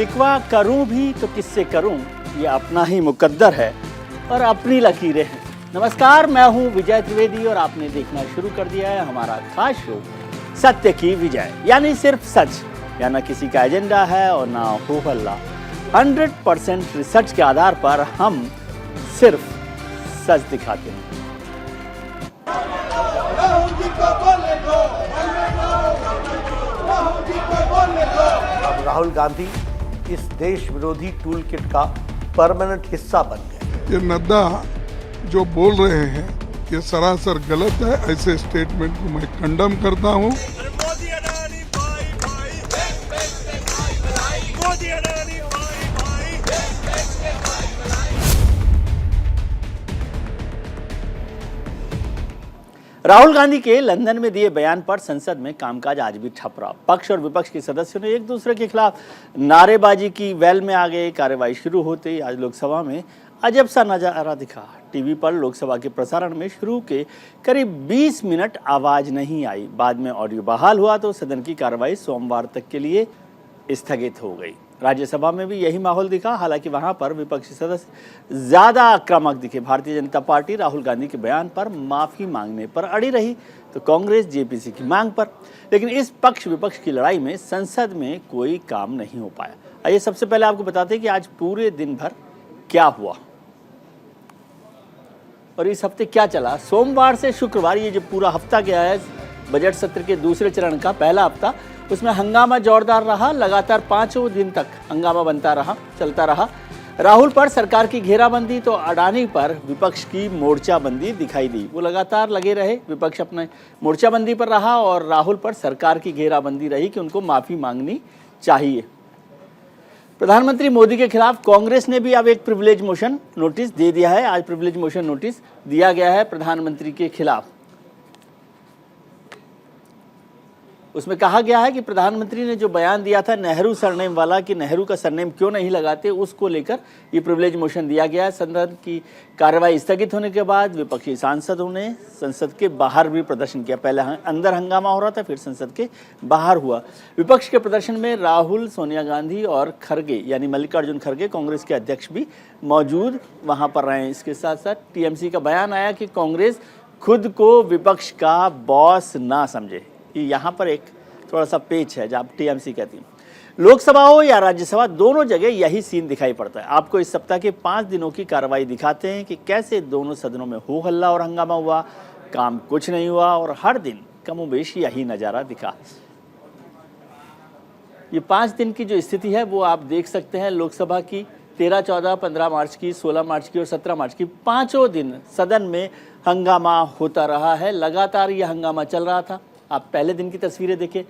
शिकवा करूं भी तो किससे करूं, ये अपना ही मुकद्दर है और अपनी लकीरें हैं। नमस्कार, मैं हूं विजय त्रिवेदी और आपने देखना शुरू कर दिया है हमारा खास शो सत्य की विजय, यानी सिर्फ सच, या ना किसी का एजेंडा है और ना हो हल्ला। 100% रिसर्च के आधार पर हम सिर्फ सच दिखाते हैं। अब राहुल गांधी इस देश विरोधी टूल किट का परमानेंट हिस्सा बन गए। ये नड्डा जो बोल रहे हैं ये सरासर गलत है। ऐसे स्टेटमेंट को मैं कंडम करता हूं। राहुल गांधी के लंदन में दिए बयान पर संसद में कामकाज आज भी ठप रहा। पक्ष और विपक्ष के सदस्यों ने एक दूसरे के खिलाफ नारेबाजी की, वेल में आ गए। कार्यवाही शुरू होते ही आज लोकसभा में अजब सा नजारा दिखा। टीवी पर लोकसभा के प्रसारण में शुरू के करीब 20 मिनट आवाज नहीं आई। बाद में ऑडियो बहाल हुआ तो सदन की कार्यवाही सोमवार तक के लिए स्थगित हो गई। राज्यसभा में भी यही माहौल दिखा, हालांकि वहां पर विपक्षी सदस्य ज्यादा आक्रामक दिखे। भारतीय जनता पार्टी राहुल गांधी के बयान पर माफी मांगने पर अड़ी रही तो कांग्रेस जेपीसी की मांग पर। लेकिन इस पक्ष विपक्ष की लड़ाई में संसद में कोई काम नहीं हो पाया। आइए सबसे पहले आपको बताते हैं कि आज पूरे दिन भर क्या हुआ और इस हफ्ते क्या चला। सोमवार से शुक्रवार, ये जो पूरा हफ्ता गया है बजट सत्र के दूसरे चरण का पहला हफ्ता, उसमें हंगामा जोरदार रहा। लगातार 5 दिन तक हंगामा बनता रहा, चलता रहा। राहुल पर सरकार की घेराबंदी तो अडानी पर विपक्ष की मोर्चाबंदी दिखाई दी। वो लगातार लगे रहे, विपक्ष अपने मोर्चाबंदी पर रहा और राहुल पर सरकार की घेराबंदी रही कि उनको माफी मांगनी चाहिए। प्रधानमंत्री मोदी के खिलाफ कांग्रेस ने भी अब एक प्रिविलेज मोशन नोटिस दे दिया है। आज प्रिविलेज मोशन नोटिस दिया गया है प्रधानमंत्री के खिलाफ। उसमें कहा गया है कि प्रधानमंत्री ने जो बयान दिया था नेहरू सरनेम वाला, कि नेहरू का सरनेम क्यों नहीं लगाते, उसको लेकर ये प्रिविलेज मोशन दिया गया है। सदन की कार्रवाई स्थगित होने के बाद विपक्षी सांसदों ने संसद के बाहर भी प्रदर्शन किया। पहले अंदर हंगामा हो रहा था, फिर संसद के बाहर हुआ। विपक्ष के प्रदर्शन में राहुल, सोनिया गांधी और खरगे यानी मल्लिकार्जुन खरगे, कांग्रेस के अध्यक्ष भी मौजूद वहां पर रहे। इसके साथ साथ टीएमसी का बयान आया कि कांग्रेस खुद को विपक्ष का बॉस ना समझे। यहाँ पर एक थोड़ा सा पेच है जहाँ टीएमसी कहती है। लोकसभा हो या राज्यसभा, दोनों जगह यही सीन दिखाई पड़ता है। आपको इस सप्ताह के 5 दिनों की कार्रवाई दिखाते हैं कि कैसे दोनों सदनों में हो हल्ला और हंगामा हुआ, काम कुछ नहीं हुआ और हर दिन कमोबेश यही नज़ारा दिखा। ये 5 दिन की जो स्थिति है वो आप देख सकते हैं। लोकसभा की 13, 14, 15 मार्च की, 16 मार्च की और 17 मार्च की 5 दिन सदन में हंगामा होता रहा है। लगातार ये हंगामा चल रहा था। आप पहले दिन की तस्वीरें देखिए,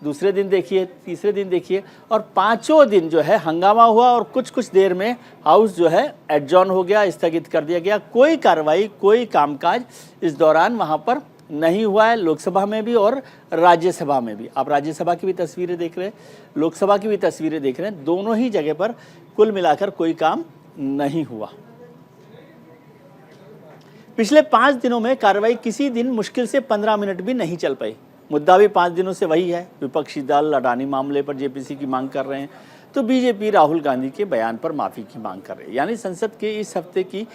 दूसरे दिन देखिए, तीसरे दिन देखिए, और 5 दिन जो है हंगामा हुआ और कुछ देर में हाउस जो है एडजॉर्न हो गया, स्थगित कर दिया गया। कोई कार्रवाई, कोई कामकाज इस दौरान वहाँ पर नहीं हुआ है, लोकसभा में भी और राज्यसभा में भी। आप राज्यसभा की भी तस्वीरें देख रहे हैं, लोकसभा की भी तस्वीरें देख रहे हैं। दोनों ही जगह पर कुल मिलाकर कोई काम नहीं हुआ। पिछले 5 दिनों में कार्रवाई किसी दिन मुश्किल से 15 मिनट भी नहीं चल पाई। मुद्दा भी 5 दिनों से वही है। विपक्षी दल अडानी मामले पर जेपीसी की मांग कर रहे हैं तो बीजेपी राहुल गांधी के बयान पर माफी की मांग कर रही है। यानी संसद के इस हफ्ते की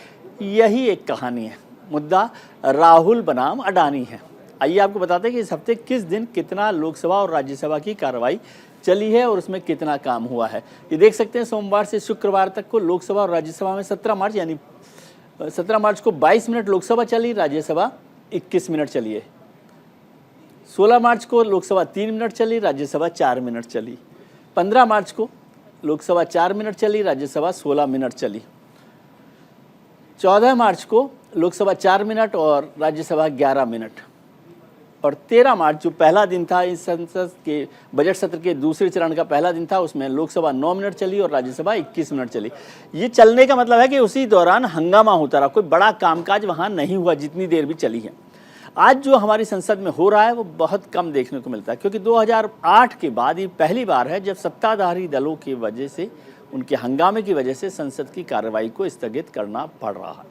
यही एक कहानी है। मुद्दा राहुल बनाम अडानी है। आइए आपको बताते हैं कि इस हफ्ते किस दिन कितना लोकसभा और राज्यसभा की कार्रवाई चली है और उसमें कितना काम हुआ है। ये देख सकते हैं, सोमवार से शुक्रवार तक को लोकसभा और राज्यसभा में 17 मार्च यानी 17 मार्च को 22 मिनट लोकसभा चली, राज्यसभा 21 मिनट चली है। 16 मार्च को लोकसभा 3 मिनट चली, राज्यसभा 4 मिनट चली। 15 मार्च को लोकसभा 4 मिनट चली, राज्यसभा 16 मिनट चली। 14 मार्च को लोकसभा 4 मिनट और राज्यसभा 11 मिनट। और 13 मार्च जो पहला दिन था इस संसद के बजट सत्र के दूसरे चरण का पहला दिन था, उसमें लोकसभा 9 मिनट चली और राज्यसभा 21 मिनट चली। ये चलने का मतलब है कि उसी दौरान हंगामा होता रहा, कोई बड़ा कामकाज वहाँ नहीं हुआ जितनी देर भी चली है। आज जो हमारी संसद में हो रहा है वो बहुत कम देखने को मिलता है, क्योंकि 2008 के बाद ये पहली बार है जब सत्ताधारी दलों की वजह से, उनके हंगामे की वजह से संसद की कार्रवाई को स्थगित करना पड़ रहा है।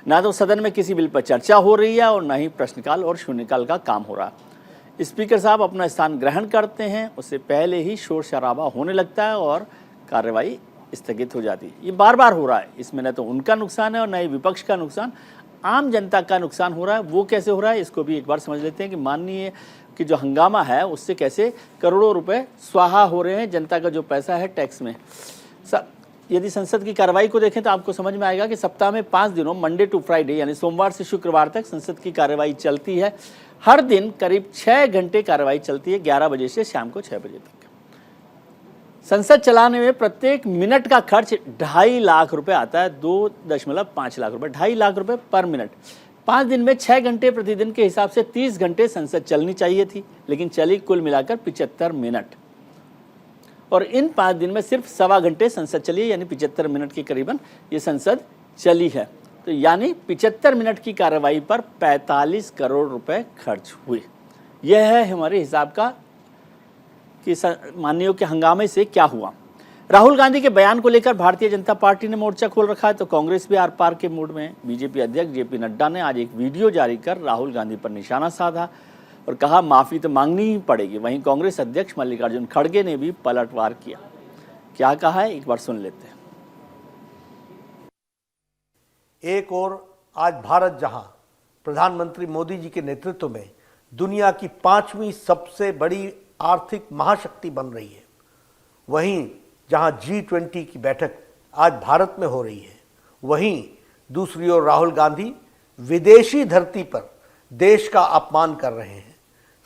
ना तो सदन में किसी बिल पर चर्चा हो रही है और ना ही प्रश्नकाल और शून्यकाल का काम हो रहा है। स्पीकर साहब अपना स्थान ग्रहण करते हैं, उससे पहले ही शोर शराबा होने लगता है और कार्रवाई स्थगित हो जाती। ये बार बार हो रहा है, इसमें न तो उनका नुकसान है और न ही विपक्ष का नुकसान, आम जनता का नुकसान हो रहा है। वो कैसे हो रहा है इसको भी एक बार समझ लेते हैं कि माननीय कि जो हंगामा है उससे कैसे करोड़ों रुपए स्वाहा हो रहे हैं, जनता का जो पैसा है टैक्स में। यदि संसद की कार्रवाई को देखें तो आपको समझ में आएगा कि सप्ताह में 5 दिनों मंडे टू फ्राइडे यानी सोमवार से शुक्रवार तक संसद की कार्रवाई चलती है। हर दिन करीब 6 घंटे कार्रवाई चलती है, 11 बजे से शाम को 6 बजे तक। संसद चलाने में प्रत्येक मिनट का खर्च 2.5 लाख रुपए आता है, 2.5 लाख रुपए, 2.5 लाख रुपए पर मिनट। 5 दिन में 6 घंटे प्रतिदिन के हिसाब से 30 घंटे संसद चलनी चाहिए थी, लेकिन चली कुल मिलाकर 75 मिनट। और इन 5 दिन में सिर्फ 1.25 घंटे संसद चली है, यानी 75 मिनट के करीबन ये संसद चली है। तो यानी 75 मिनट की कार्रवाई पर 45 करोड़ रुपए खर्च हुए। यह है हमारे हिसाब का कि माननीयों के हंगामे से क्या हुआ। राहुल गांधी के बयान को लेकर भारतीय जनता पार्टी ने मोर्चा खोल रखा है, तो कांग्रेस भी आर पार के मूड में है। बीजेपी अध्यक्ष जेपी नड्डा ने आज एक वीडियो जारी कर राहुल गांधी पर निशाना साधा और कहा माफी तो मांगनी ही पड़ेगी। वहीं कांग्रेस अध्यक्ष मल्लिकार्जुन खड़गे ने भी पलटवार किया। क्या कहा है एक बार सुन लेते हैं। एक और आज भारत जहां प्रधानमंत्री मोदी जी के नेतृत्व में दुनिया की 5वीं सबसे बड़ी आर्थिक महाशक्ति बन रही है, वहीं जहां G20 की बैठक आज भारत में हो रही है, वहीं दूसरी ओर राहुल गांधी विदेशी धरती पर देश का अपमान कर रहे हैं,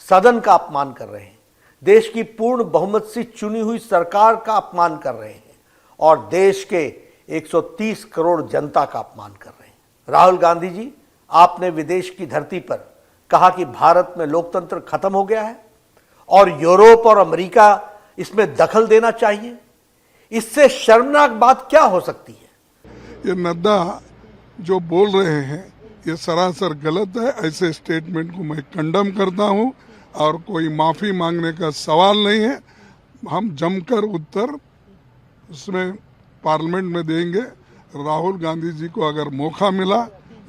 सदन का अपमान कर रहे हैं, देश की पूर्ण बहुमत से चुनी हुई सरकार का अपमान कर रहे हैं और देश के 130 करोड़ जनता का अपमान कर रहे हैं। राहुल गांधी जी, आपने विदेश की धरती पर कहा कि भारत में लोकतंत्र खत्म हो गया है और यूरोप और अमेरिका इसमें दखल देना चाहिए। इससे शर्मनाक बात क्या हो सकती है? ये नड्डा जो बोल रहे हैं ये सरासर गलत है। ऐसे स्टेटमेंट को मैं कंडम करता हूं और कोई माफी मांगने का सवाल नहीं है। हम जमकर उत्तर उसमें पार्लियामेंट में देंगे। राहुल गांधी जी को अगर मौका मिला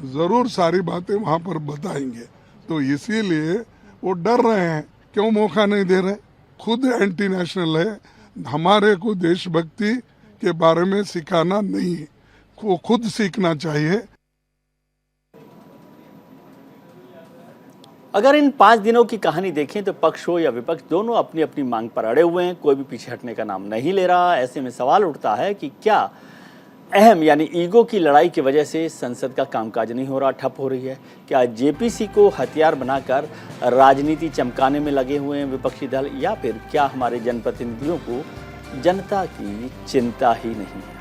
जरूर सारी बातें वहां पर बताएंगे। तो इसीलिए वो डर रहे हैं, क्यों मौका नहीं दे रहे? खुद एंटी नेशनल है, हमारे को देशभक्ति के बारे में सिखाना नहीं है, वो खुद सीखना चाहिए। अगर इन 5 दिनों की कहानी देखें तो पक्ष हो या विपक्ष दोनों अपनी अपनी मांग पर अड़े हुए हैं, कोई भी पीछे हटने का नाम नहीं ले रहा। ऐसे में सवाल उठता है कि क्या अहम यानी ईगो की लड़ाई की वजह से संसद का कामकाज नहीं हो रहा, ठप हो रही है? क्या जेपीसी को हथियार बनाकर राजनीति चमकाने में लगे हुए हैं विपक्षी दल, या फिर क्या हमारे जनप्रतिनिधियों को जनता की चिंता ही नहीं है?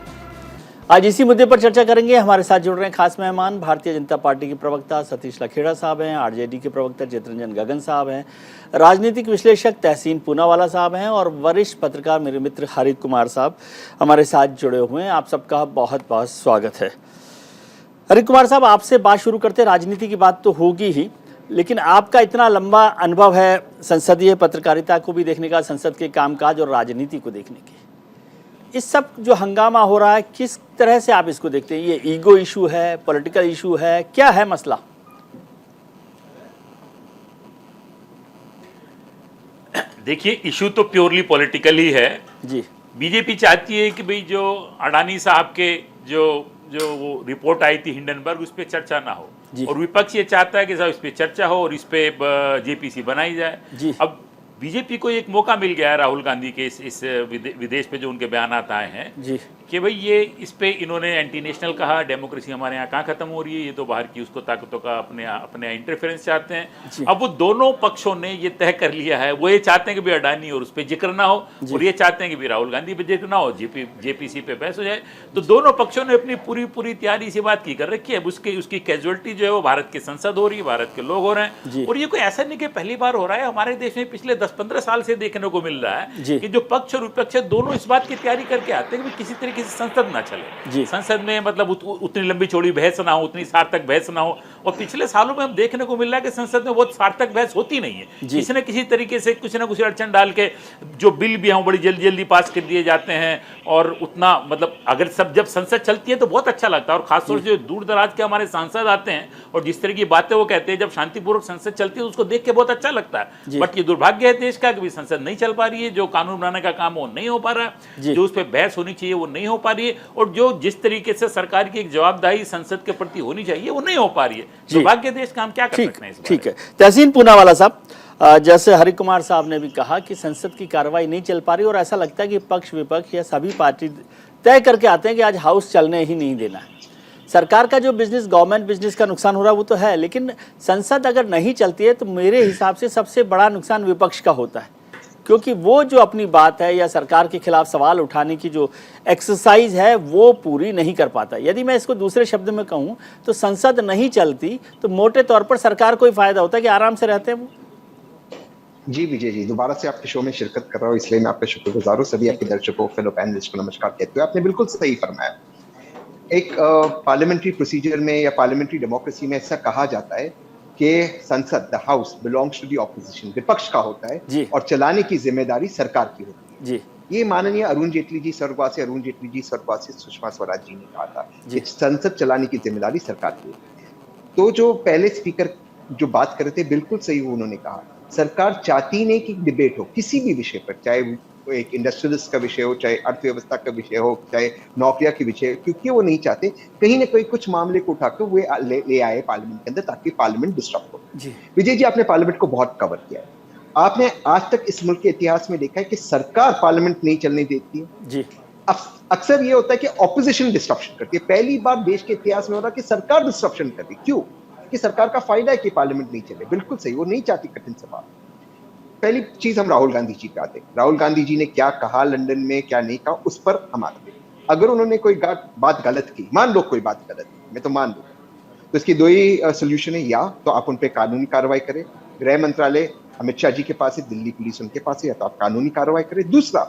आज इसी मुद्दे पर चर्चा करेंगे। हमारे साथ जुड़ रहे हैं खास मेहमान, भारतीय जनता पार्टी के प्रवक्ता सतीश लखेड़ा साहब हैं, आरजेडी के प्रवक्ता चितरंजन गगन साहब हैं, राजनीतिक विश्लेषक तहसीन पूनावाला साहब हैं और वरिष्ठ पत्रकार मेरे मित्र हरि कुमार साहब हमारे साथ जुड़े हुए हैं। आप सबका बहुत बहुत स्वागत है। हरि कुमार साहब, आपसे बात शुरू करते। राजनीति की बात तो होगी ही, लेकिन आपका इतना लंबा अनुभव है संसदीय पत्रकारिता को भी देखने का, संसद के कामकाज और राजनीति को देखने की। इस सब जो हंगामा हो रहा है, किस तरह से आप इसको देखते हैं? ये ईगो इशू है, पॉलिटिकल इशू है, क्या है मसला? देखिए, इशू तो प्योरली पॉलिटिकल ही है जी। बीजेपी चाहती है कि भाई जो अडानी साहब के जो वो रिपोर्ट आई थी हिंडनबर्ग, उस पर चर्चा ना हो, और विपक्ष ये चाहता है कि साहब इस पे चर्चा हो और इस पे जेपीसी बनाई जाए जी। अब बीजेपी को एक मौका मिल गया है राहुल गांधी के इस विदेश पे जो उनके बयान आए हैं जी, कि भाई ये इस पे इन्होंने एंटी नेशनल कहा, डेमोक्रेसी हमारे यहाँ कहाँ खत्म हो रही है, ये तो बाहर की उसको ताकतों का अपने इंटरफेरेंस चाहते हैं। अब वो दोनों पक्षों ने ये तय कर लिया है, वो ये चाहते हैं कि भाई अडानी और उस पर जिक्र ना हो, और ये चाहते हैं कि भाई राहुल गांधी पे जिक्र ना हो, जेपीसी पे बहस हो जाए। तो दोनों पक्षों ने अपनी पूरी तैयारी से बात की कर रखी है। उसकी कैजुअलिटी जो है वो भारत की संसद हो रही है, भारत के लोग हो रहे हैं, और ये कोई ऐसा नहीं कि पहली बार हो रहा है। हमारे देश में पिछले 10-15 साल से देखने को मिल रहा है कि जो पक्ष और विपक्ष दोनों इस बात की तैयारी करके आते हैं कि किसी तरीके तरीके से संसद ना चले। जी। संसद में मतलब उतनी लंबी चौड़ी बहस ना हो, उतनी सार्थक बहस ना हो। और पिछले सालों में हम देखने को मिल रहा है कि संसद में बहुत सार्थक बहस होती नहीं है। किसी न किसी तरीके से कुछ ना कुछ अड़चन डाल के जो बिल भी हैं बड़ी जल्दी जल्दी पास कर दिए जाते हैं। और उतना मतलब अगर जब संसद चलती है तो बहुत अच्छा लगता है। और खासतौर से जो दूर दराज के हमारे सांसद आते हैं और जिस तरह की बातें वो कहते हैं, जब शांतिपूर्वक संसद चलती है उसको देख के बहुत अच्छा लगता है। बट ये दुर्भाग्य है देश का कि संसद नहीं चल पा रही है, जो कानून बनाने का काम वो नहीं हो पा रहा है, जो उस पर बहस होनी चाहिए वो नहीं हो पा रही है, और जो जिस तरीके से सरकार की एक जवाबदारी संसद के प्रति होनी चाहिए वो नहीं हो पा रही है। दुर्भाग्य देश का हम क्या कर सकते हैं इस बारे में? ठीक है। तहसीन पूनावाला साहब, जैसे हरि कुमार साहब ने भी कहा कि संसद की कार्रवाई नहीं चल पा रही और ऐसा लगता है कि पक्ष विपक्ष या सभी पार्टी तय करके आते हैं कि आज हाउस चलने ही नहीं देना है। सरकार का जो बिजनेस, गवर्नमेंट बिजनेस का नुकसान हो रहा है वो तो है, लेकिन संसद अगर नहीं चलती है तो मेरे हिसाब से सबसे बड़ा नुकसान विपक्ष का होता है, क्योंकि वो जो अपनी बात है या सरकार के खिलाफ सवाल उठाने की जो एक्सरसाइज है वो पूरी नहीं कर पाता। यदि मैं इसको दूसरे शब्द में कहूँ तो संसद नहीं चलती तो मोटे तौर पर सरकार को ही फायदा होता है कि आराम से रहते हैं वो। जी विजय जी, दोबारा से आपके शो में शिरकत कर रहा हूँ, इसलिए मैं आपका शुक्रगुजार हूँ। सभी आपके दर्शकों, फेलो पैनलिस्ट को नमस्कार कहते हुए आपने बिल्कुल सही फरमाया। एक पार्लियामेंट्री प्रोसीजर में या पार्लियामेंट्री डेमोक्रेसी में ऐसा कहा जाता है कि संसद, the house, belongs to the opposition, विपक्ष का होता है और चलाने की जिम्मेदारी सरकार की होती है। जी। ये माननीय अरुण जेटली जी स्वर्गवासी सुषमा स्वराज जी ने कहा था कि संसद चलाने की जिम्मेदारी सरकार की होती है। तो जो पहले स्पीकर जो बात कर रहे थे बिल्कुल सही उन्होंने कहा, सरकार चाहती नहीं कि डिबेट हो किसी भी विषय पर, चाहे एक इंडस्ट्रियलिस्ट का विषय हो, चाहे अर्थव्यवस्था का विषय हो, चाहे नौकरियां के विषय हो, क्योंकि वो नहीं चाहते कहीं ना कहीं कुछ मामले को उठाकर वे ले आए पार्लियामेंट के अंदर ताकि पार्लियामेंट डिस्टर्ब हो। विजय जी, आपने पार्लियामेंट को बहुत कवर किया है। आपने आज तक इस मुल्क के इतिहास में देखा है कि सरकार पार्लियामेंट नहीं चलने देती है जी। अक्सर ये होता है कि ऑपोजिशन डिस्ट्रप्शन करती है। पहली बार देश के इतिहास में हो रहा कि सरकार डिस्ट्रप्शन कर रही। क्यों? कि सरकार का फायदा है कि पार्लियामेंट नहीं चले। बिल्कुल सही, वो नहीं चाहती कठिन सवाल। पहली चीज हम राहुल गांधी जी पे आते हैं। राहुल गांधी जी ने क्या कहा लंदन में, क्या नहीं कहा, उस पर हम आते हैं। अगर उन्होंने कोई बात गलत की, मान लो कोई बात गलत की, मैं तो मान लूँ, तो इसकी दो ही सोल्यूशन है, या तो आप उन पर कानूनी कार्रवाई करें, गृह मंत्रालय अमित शाह जी के पास है, दिल्ली पुलिस उनके पास है, या तो आप कानूनी कार्रवाई करें। दूसरा,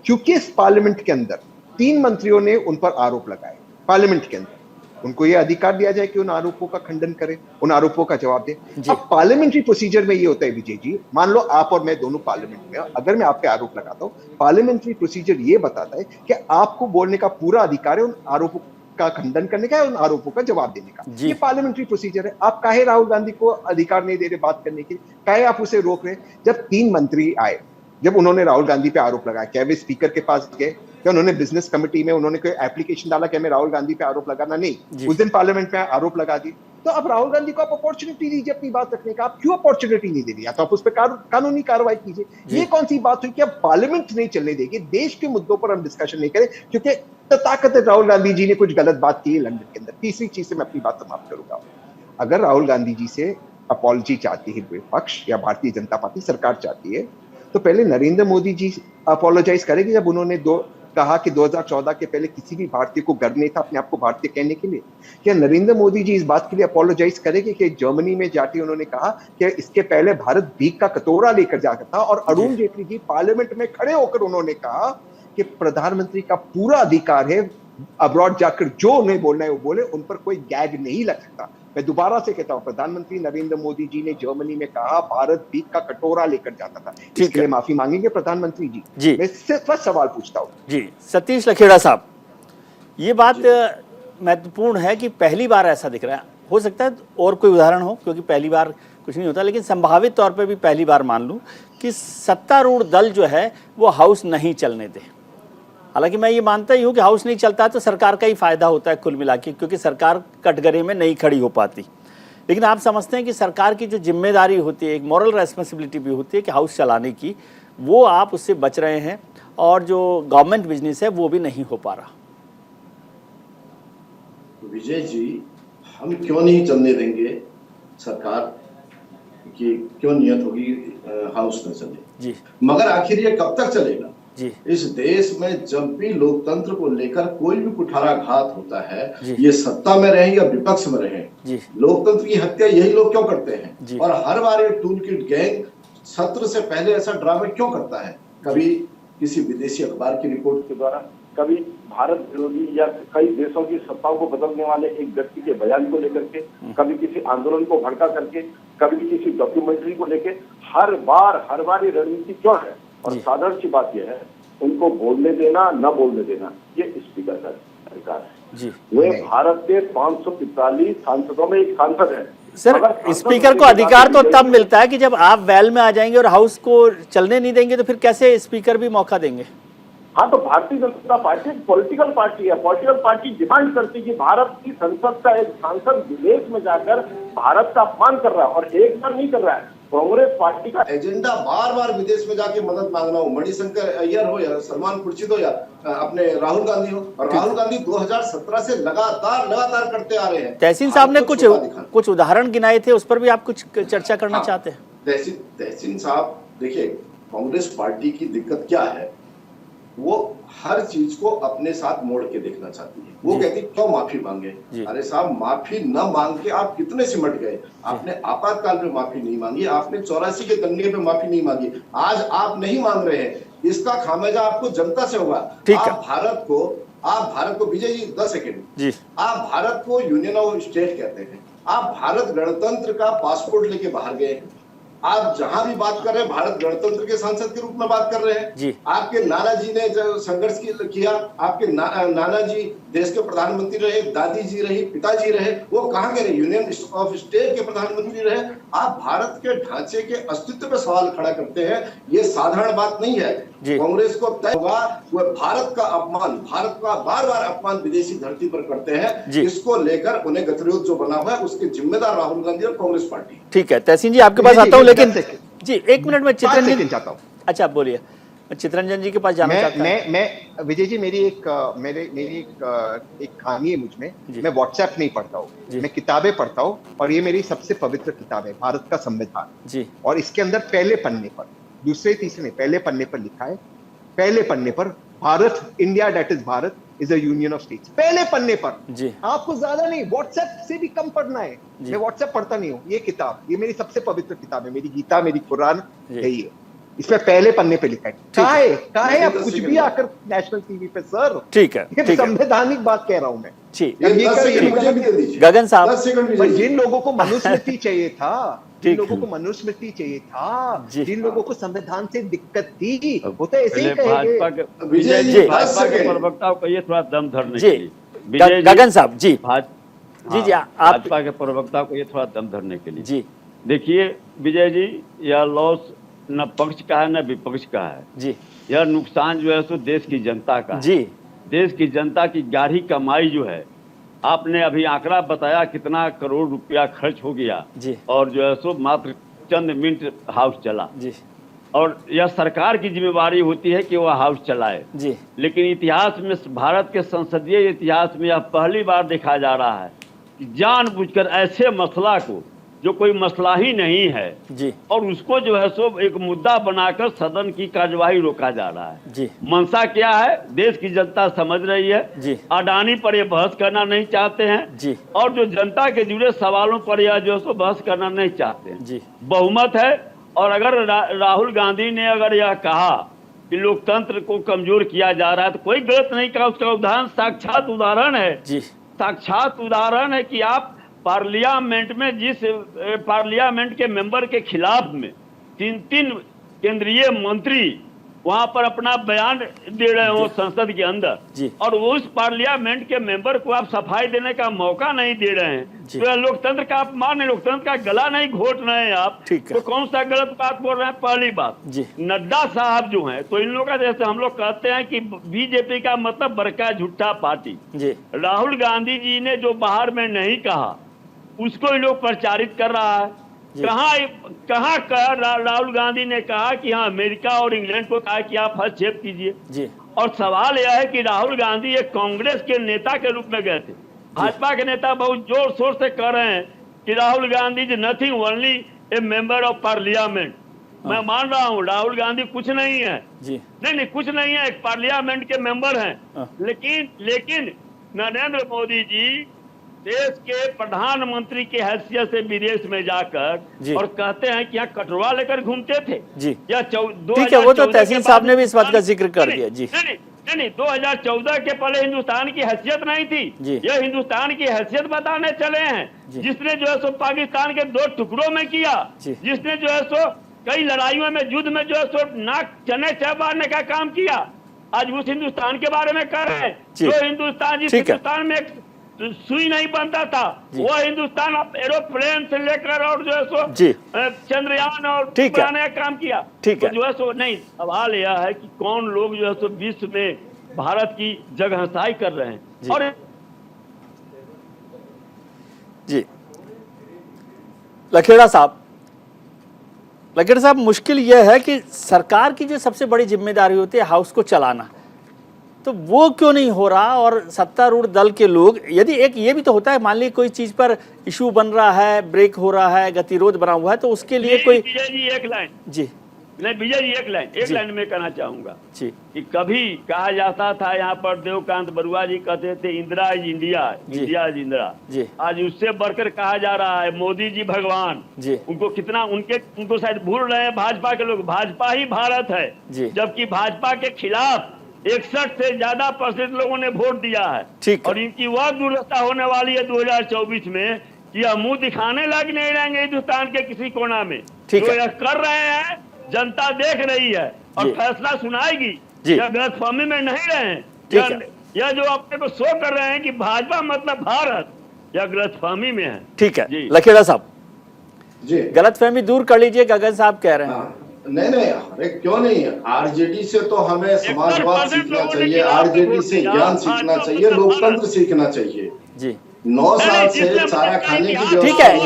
क्योंकि इस पार्लियामेंट के अंदर 3 मंत्रियों ने उन पर आरोप लगाए, पार्लियामेंट के अंदर उनको यह अधिकार दिया जाए कि उन आरोपों का खंडन करें, उन आरोपों का जवाब दें। अब पार्लियामेंट्री प्रोसीजर में ये होता है विजय जी, मान लो आप और मैं दोनों पार्लियामेंट में, अगर मैं आप पे आरोप लगाता हूं, पार्लियामेंट्री प्रोसीजर ये बताता है कि आपको बोलने का पूरा अधिकार है, उन आरोपों का खंडन करने का, उन आरोपों का जवाब देने का। ये पार्लियामेंट्री प्रोसीजर है। आप काहे राहुल गांधी को अधिकार नहीं दे रहे बात करने के, काहे आप उसे रोक रहे? जब 3 मंत्री आए, जब उन्होंने राहुल गांधी पे आरोप लगाया, क्या वे स्पीकर के पास गए? क्या उन्होंने बिजनेस कमेटी में उन्होंने कोई एप्लीकेशन डाला कि हमें राहुल गांधी पे आरोप लगाना? नहीं, उस दिन पार्लियामेंट में आरोप लगा दी। तो अब राहुल गांधी को आप अपॉर्चुनिटी दीजिए अपनी बात रखने का। आप क्यों अपॉर्चुनिटी नहीं दे रही? तो आप उस पर कानूनी कार्रवाई कीजिए। ये कौन सी बात हुई कि अब पार्लियामेंट नहीं चलने देगी, देश के मुद्दों पर हम डिस्कशन नहीं करें क्योंकि ताकत राहुल गांधी जी ने कुछ गलत बात की है लंदन के अंदर। तीसरी चीज से मैं अपनी बात समाप्त करूंगा। अगर राहुल गांधी जी से अपॉलजी चाहती है विपक्ष या भारतीय जनता पार्टी सरकार चाहती है, तो पहले नरेंद्र मोदी जी अपोलोजाइज करेंगे जब उन्होंने कहा कि 2014 के पहले किसी भी भारतीय को गर्व नहीं था अपने आप को भारतीय कहने के लिए। क्या नरेंद्र मोदी जी इस बात के लिए अपोलोजाइज करेंगे कि जर्मनी में जाके उन्होंने कहा कि इसके पहले भारत भीख का कटोरा लेकर जाता था, और अरुण जेटली जी पार्लियामेंट में खड़े होकर उन्होंने कहा कि प्रधानमंत्री का पूरा अधिकार है अब्रॉड जाकर जो उन्हें बोलना है वो बोले, उन पर कोई गैग नहीं लग सकता। मैं दोबारा से कहता हूं, प्रधानमंत्री नरेंद्र मोदी जी ने जर्मनी में कहा भारत भीख का कटोरा लेकर जाता था। इसके लिए माफी मांगेंगे प्रधानमंत्री जी? मैं सिर्फ सवाल पूछता हूं जी। सतीश लखेड़ा साहब, ये बात महत्वपूर्ण है कि पहली बार ऐसा दिख रहा है। हो सकता है और कोई उदाहरण हो, क्योंकि पहली बार कुछ नहीं होता, लेकिन संभावित तौर पर भी पहली बार मान लूं कि सत्तारूढ़ दल जो है वो हाउस नहीं चलने दे। हालांकि मैं ये मानता ही हूँ कि हाउस नहीं चलता तो सरकार का ही फायदा होता है कुल मिला के, क्योंकि सरकार कटघरे में नहीं खड़ी हो पाती। लेकिन आप समझते हैं कि सरकार की जो जिम्मेदारी होती है, एक मॉरल रेस्पॉन्सिबिलिटी भी होती है कि हाउस चलाने की, वो आप उससे बच रहे हैं, और जो गवर्नमेंट बिजनेस है वो भी नहीं हो पा रहा। विजय जी, हम क्यों नहीं चलने देंगे सरकार की, क्यों नियत होगी हाउस न चले जी, मगर आखिर ये कब तक चलेगा जी? इस देश में जब भी लोकतंत्र को लेकर कोई भी कुठाराघात होता है, ये सत्ता में रहे या विपक्ष में रहे, लोकतंत्र की हत्या यही लोग क्यों करते हैं? और हर बार ये टूल किट गैंग सत्र से पहले ऐसा ड्रामा क्यों करता है? कभी किसी विदेशी अखबार की रिपोर्ट के द्वारा, कभी भारत विरोधी या कई देशों की सत्ताओं को बदलने वाले एक व्यक्ति के बयान को लेकर के, कभी किसी आंदोलन को भड़का करके, कभी किसी डॉक्यूमेंट्री को लेके, हर बार ये रणनीति क्यों है? और साधारण सी बात यह है, उनको बोलने देना न बोलने देना ये स्पीकर का अधिकार है। वे भारत के 545 सांसदों में एक सांसद है। सर, स्पीकर को अधिकार तो तब मिलता है कि जब आप वेल में आ जाएंगे और हाउस को चलने नहीं देंगे, तो फिर कैसे स्पीकर भी मौका देंगे? हाँ, तो भारतीय जनता पार्टी एक पॉलिटिकल पार्टी है। पॉलिटिकल पार्टी डिमांड करती है कि भारत की संसद का एक सांसद विदेश में जाकर भारत का अपमान कर रहा है, और एक बार नहीं कर रहा है। कांग्रेस पार्टी का एजेंडा बार विदेश में जाके मदद मांगना हो, मणिशंकर अय्यर हो या सलमान खुर्शीद हो या अपने राहुल गांधी हो, और राहुल गांधी 2017 से लगातार करते आ रहे हैं। तहसीन साहब ने कुछ उदाहरण गिनाए थे, उस पर भी आप कुछ चर्चा करना चाहते हैं? तहसीन साहब, देखिए, कांग्रेस पार्टी की दिक्कत क्या है, वो हर चीज को अपने साथ मोड़ के देखना चाहती है। वो कहती है क्यों माफी मांगे? अरे साहब, माफी न मांग के आप कितने सिमट गए। आपने आपातकाल में माफी नहीं मांगी, आपने 84 के दंगे पे माफी नहीं मांगी, आज आप नहीं मांग रहे हैं। इसका खामियाजा आपको जनता से होगा। आप भारत को विजय जी 10 सेकेंड, आप भारत को यूनियन ऑफ स्टेट कहते हैं, आप भारत गणतंत्र का पासपोर्ट लेके बाहर गए हैं। आप जहां भी बात कर रहे हैं भारत गणतंत्र के सांसद के रूप में बात कर रहे हैं। आपके नाना जी ने जो संघर्ष किया, आपके नाना जी देश के प्रधानमंत्री रहे, दादी जी रही, पिताजी रहे, वो कहाँ गए? यूनियन ऑफ स्टेट के प्रधानमंत्री रहे। आप भारत के ढांचे के अस्तित्व पे सवाल खड़ा करते हैं, ये साधारण बात नहीं है। कांग्रेस को तय होगा, वह भारत का अपमान, भारत का बार अपमान विदेशी धरती पर करते हैं। इसको लेकर उन्हें गतिरोध जो बना हुआ है, उसके जिम्मेदार राहुल गांधी और कांग्रेस पार्टी। ठीक है तहसीन जी, आपके पास आता हूँ, लेकिन जी 1 मिनट में चित्रंजन चाहता हूँ। अच्छा, बोलिए। चित्रंजन जी के पास जाना चाहता हूं। मैं विजय जी, मेरी एक खामी है मुझ में। मैं व्हाट्सएप नहीं पढ़ता हूँ, मैं किताबें पढ़ता हूँ, और ये मेरी सबसे पवित्र किताब है, भारत का संविधान जी। और इसके अंदर पहले पन्ने पर, दूसरे तीसरे पहले पन्ने पर लिखा है, पहले पन्ने पर Bharat, India that is Bharat is a union of states, पहले पन्ने पर जी। आपको ज्यादा नहीं, व्हाट्सएप से भी कम पढ़ना है। मैं व्हाट्सएप पढ़ता नहीं हूँ। ये किताब, ये मेरी सबसे पवित्र किताब है, मेरी गीता, मेरी कुरान यही है। इसमें पहले पन्ने पे लिखा है। कहा है आप कुछ भी आकर नेशनल टीवी पे सर। ठीक है, ये संवैधानिक बात कह रहा हूं मैं। गगन साहब, जिन लोगों को मनुस्मृति चाहिए था, जिन लोगों को मनुस्मृति चाहिए था, जिन लोगों को संविधान से दिक्कत थी, वो तो ऐसे ही कहेंगे। भाजपा के प्रवक्ताओं को ये थोड़ा दम धरने के लिए, गगन साहब जी, जी भाजपा के प्रवक्ताओं को ये थोड़ा दम धरने के लिए जी। देखिए विजय जी, यह लॉस न पक्ष का है न विपक्ष का है जी। यह नुकसान जो है सो देश की जनता का जी। देश की जनता की गाढ़ी कमाई जो है, आपने अभी आंकड़ा बताया कितना करोड़ रुपया खर्च हो गया जी। और जो है सो मात्र चंद मिनट हाउस चला जी। और यह सरकार की जिम्मेवारी होती है कि वह हाउस चलाए जी। लेकिन इतिहास में, भारत के संसदीय इतिहास में यह पहली बार देखा जा रहा है कि जानबूझकर ऐसे मसला को, जो कोई मसला ही नहीं है जी, और उसको जो है सो एक मुद्दा बनाकर सदन की कार्यवाही रोका जा रहा है जी। मंशा क्या है, देश की जनता समझ रही है जी। अडानी पर ये बहस करना नहीं चाहते हैं जी, और जो जनता के जुड़े सवालों पर यह जो है सो बहस करना नहीं चाहते हैं जी। बहुमत है, और अगर राहुल गांधी ने अगर यह कहा कि लोकतंत्र को कमजोर किया जा रहा है, तो कोई गलत नहीं कहा। उसका उदाहरण, साक्षात उदाहरण है जी, साक्षात उदाहरण है कि आप पार्लियामेंट में, जिस पार्लियामेंट के मेंबर के खिलाफ में 3 केंद्रीय मंत्री वहां पर अपना बयान दे रहे हो संसद के अंदर जी, और उस पार्लियामेंट के मेंबर को आप सफाई देने का मौका नहीं दे रहे हैं, तो लोकतंत्र का अपमान है, लोकतंत्र का गला नहीं घोट रहे हैं आप। तो कौन सा गलत बात बोल रहे हैं? पहली बात, नड्डा साहब जो हैं, तो इन लोगों का, जैसे हम लोग कहते हैं कि बीजेपी का मतलब बड़का झूठा पार्टी जी। राहुल गांधी जी ने जो बाहर में नहीं कहा, उसको ये लोग प्रचारित कर रहा है। कहाँ राहुल गांधी ने कहा कि हाँ, अमेरिका और इंग्लैंड को कहा कि आप हस्तक्षेप कीजिए। और सवाल यह है कि राहुल गांधी एक कांग्रेस के नेता के रूप में गए थे। भाजपा के नेता बहुत जोर शोर से कह रहे हैं कि Rahul Gandhi is nothing, only A member of parliament. मैं मान रहा हूँ राहुल गांधी कुछ नहीं है जी। नहीं कुछ नहीं है, एक पार्लियामेंट के मेंबर हैं। लेकिन नरेंद्र मोदी जी देश के प्रधानमंत्री की हैसियत से विदेश में जाकर और कहते हैं कि यहाँ कटोरा लेकर घूमते थे जी। या ठीक है, वो तो तहसीन साहब ने भी इस बात का जिक्र कर दिया जी। नहीं 2014 के पहले हिंदुस्तान की हैसियत नहीं थी। ये हिंदुस्तान की हैसियत बताने चले हैं, जिसने जो है सो पाकिस्तान के 2 टुकड़ों में किया, जिसने जो है सो कई लड़ाइयों में, युद्ध में जो है सो नाक चने चबाने का काम किया, आज उस हिंदुस्तान के बारे में कर रहे हैं। जो हिंदुस्तान, जिस हिंदुस्तान में सुई नहीं बनता था, वो हिंदुस्तान अब एरोप्लेन से लेकर और जो है सो चंद्रयान और बनाने का काम किया। तो जो है सो नहीं, सवाल यह है कि कौन लोग जो है सो विश्व में भारत की जगहसाई कर रहे हैं। और जी लखेड़ा साहब, मुश्किल यह है कि सरकार की जो सबसे बड़ी जिम्मेदारी होती है हाउस को चलाना, तो वो क्यों नहीं हो रहा। और सत्तारूढ़ दल के लोग, यदि एक ये भी तो होता है, मान लीजिए कोई चीज पर इशू बन रहा है, ब्रेक हो रहा है, गतिरोध बना हुआ है, तो उसके लिए कोई विजय जी एक लाइन में कहना चाहूंगा जी कि कभी कहा जाता था यहाँ पर, देवकांत बरुआ जी कहते थे Indira is India, India is Indira. आज उससे बढ़कर कहा जा रहा है मोदी जी भगवान। उनको कितना उनको शायद भूल रहे हैं भाजपा के लोग, भाजपा ही भारत है, जबकि भाजपा के खिलाफ 61 से ज्यादा % लोगों ने वोट दिया है। और इनकी वह दुर्दशा होने वाली है 2024 में कि यह मुंह दिखाने लग नहीं रहेंगे हिंदुस्तान के किसी कोना में। जो यह कर रहे हैं जनता देख रही है और फैसला सुनाएगी। यह गलतफहमी में नहीं रहे, यह जो अपने को शो कर रहे हैं कि भाजपा मतलब भारत, यह गलतफहमी में है। ठीक है लखेड़ा साहब जी, गलतफहमी दूर कर लीजिए, गगन साहब कह रहे हैं। नहीं, अरे क्यों नहीं, आरजेडी से तो हमें समाजवाद सीखना चाहिए, आरजेडी से ज्ञान सीखना चाहिए, लोकतंत्र सीखना चाहिए जी। 9 साल से चारा खाने की जो ठीक है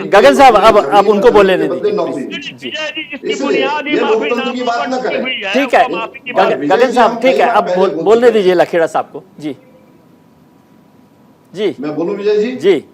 गगन साहब, अब उनको बोलने दीजिए। ये लोकतंत्र की बात न करें। ठीक है गगन साहब, ठीक है, अब बोलने दीजिए लखेड़ा साहब को। जी मैं बोलूं विजय जी? जी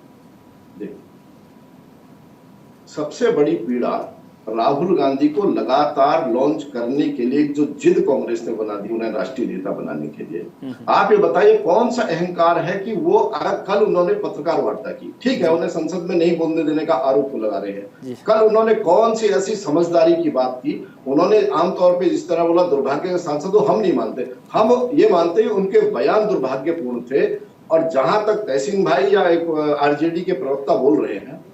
सबसे बड़ी पीड़ा राहुल गांधी को लगातार लॉन्च करने के लिए जो जिद कांग्रेस ने बना दी, उन्हें राष्ट्रीय नेता बनाने के लिए। आप ये बताइए कौन सा अहंकार है कि वो कल उन्होंने पत्रकार वार्ता की, ठीक है, उन्हें संसद में नहीं बोलने देने का आरोप लगा रहे हैं। कल उन्होंने कौन सी ऐसी समझदारी की बात की? उन्होंने आमतौर पर जिस तरह बोला दुर्भाग्य के सांसद हो, हम नहीं मानते, हम ये मानते हैं उनके बयान दुर्भाग्यपूर्ण थे। और जहां तक तहसीन भाई या एक आरजेडी के प्रवक्ता बोल रहे हैं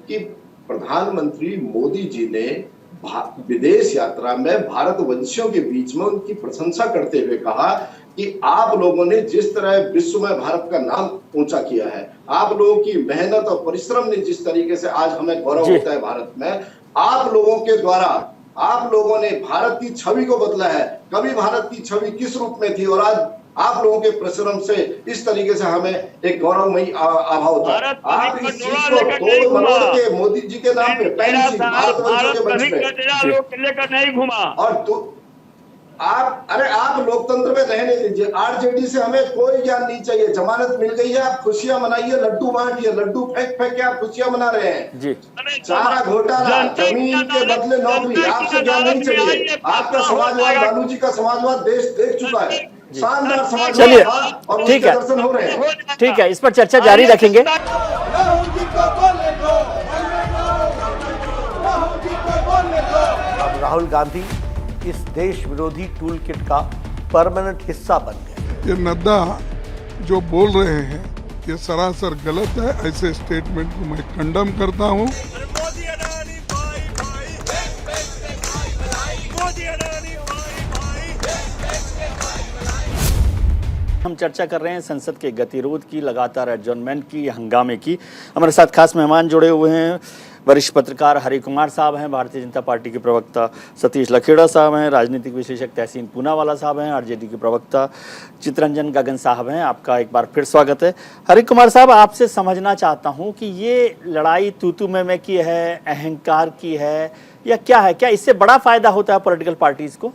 कि प्रधानमंत्री मोदी जी ने विदेश यात्रा में भारतवंशियों के बीच में उनकी प्रशंसा करते हुए कहा कि आप लोगों ने जिस तरह विश्व में भारत का नाम ऊंचा किया है, आप लोगों की मेहनत और परिश्रम ने जिस तरीके से आज हमें गौरव होता है भारत में, आप लोगों के द्वारा आप लोगों ने भारत की छवि को बदला है। कभी भारत की छवि किस रूप में थी और आज आप लोगों के परिश्रम से इस तरीके से हमें एक गौरवमयी आभा होता है। आप इस चीज को तोड़ मरोड़ के मोदी जी के नाम पे नहीं घुमा। और आप लोकतंत्र में रहने दीजिए। आरजेडी से हमें कोई ज्ञान नहीं चाहिए, जमानत मिल गई है, आप खुशियां मनाइए, लड्डू बांटिए, लड्डू फेंक के आप खुशियां मना रहे हैं। चारा घोटाला, जमीन के बदले नौकरी, आपसे ज्ञान नहीं चाहिए। आपका समाजवाद, लालू जी का समाजवाद देश देख चुका है, शानदार समाजवाद। चलिए और ठीक है, दर्शन हो रहे हैं। ठीक है, इस पर चर्चा जारी रखेंगे। अब राहुल गांधी इस देश विरोधी टूल किट का परमानेंट हिस्सा बन गए। ये नड्डा जो बोल रहे हैं ये सरासर गलत है। ऐसे स्टेटमेंट को मैं कंडम करता हूं। हम चर्चा कर रहे हैं संसद के गतिरोध की, लगातार एडजॉर्नमेंट की, हंगामे की। हमारे साथ खास मेहमान जुड़े हुए हैं। वरिष्ठ पत्रकार हरि कुमार साहब हैं, भारतीय जनता पार्टी के प्रवक्ता सतीश लखेड़ा साहब हैं, राजनीतिक विशेषज्ञ तहसीन पूनावाला साहब हैं, आरजेडी के प्रवक्ता चितरंजन गगन साहब हैं। आपका एक बार फिर स्वागत है। हरि कुमार साहब, आपसे समझना चाहता हूं कि ये लड़ाई तू में की है, अहंकार की है, या क्या है? क्या इससे बड़ा फायदा होता है पॉलिटिकल पार्टीज को?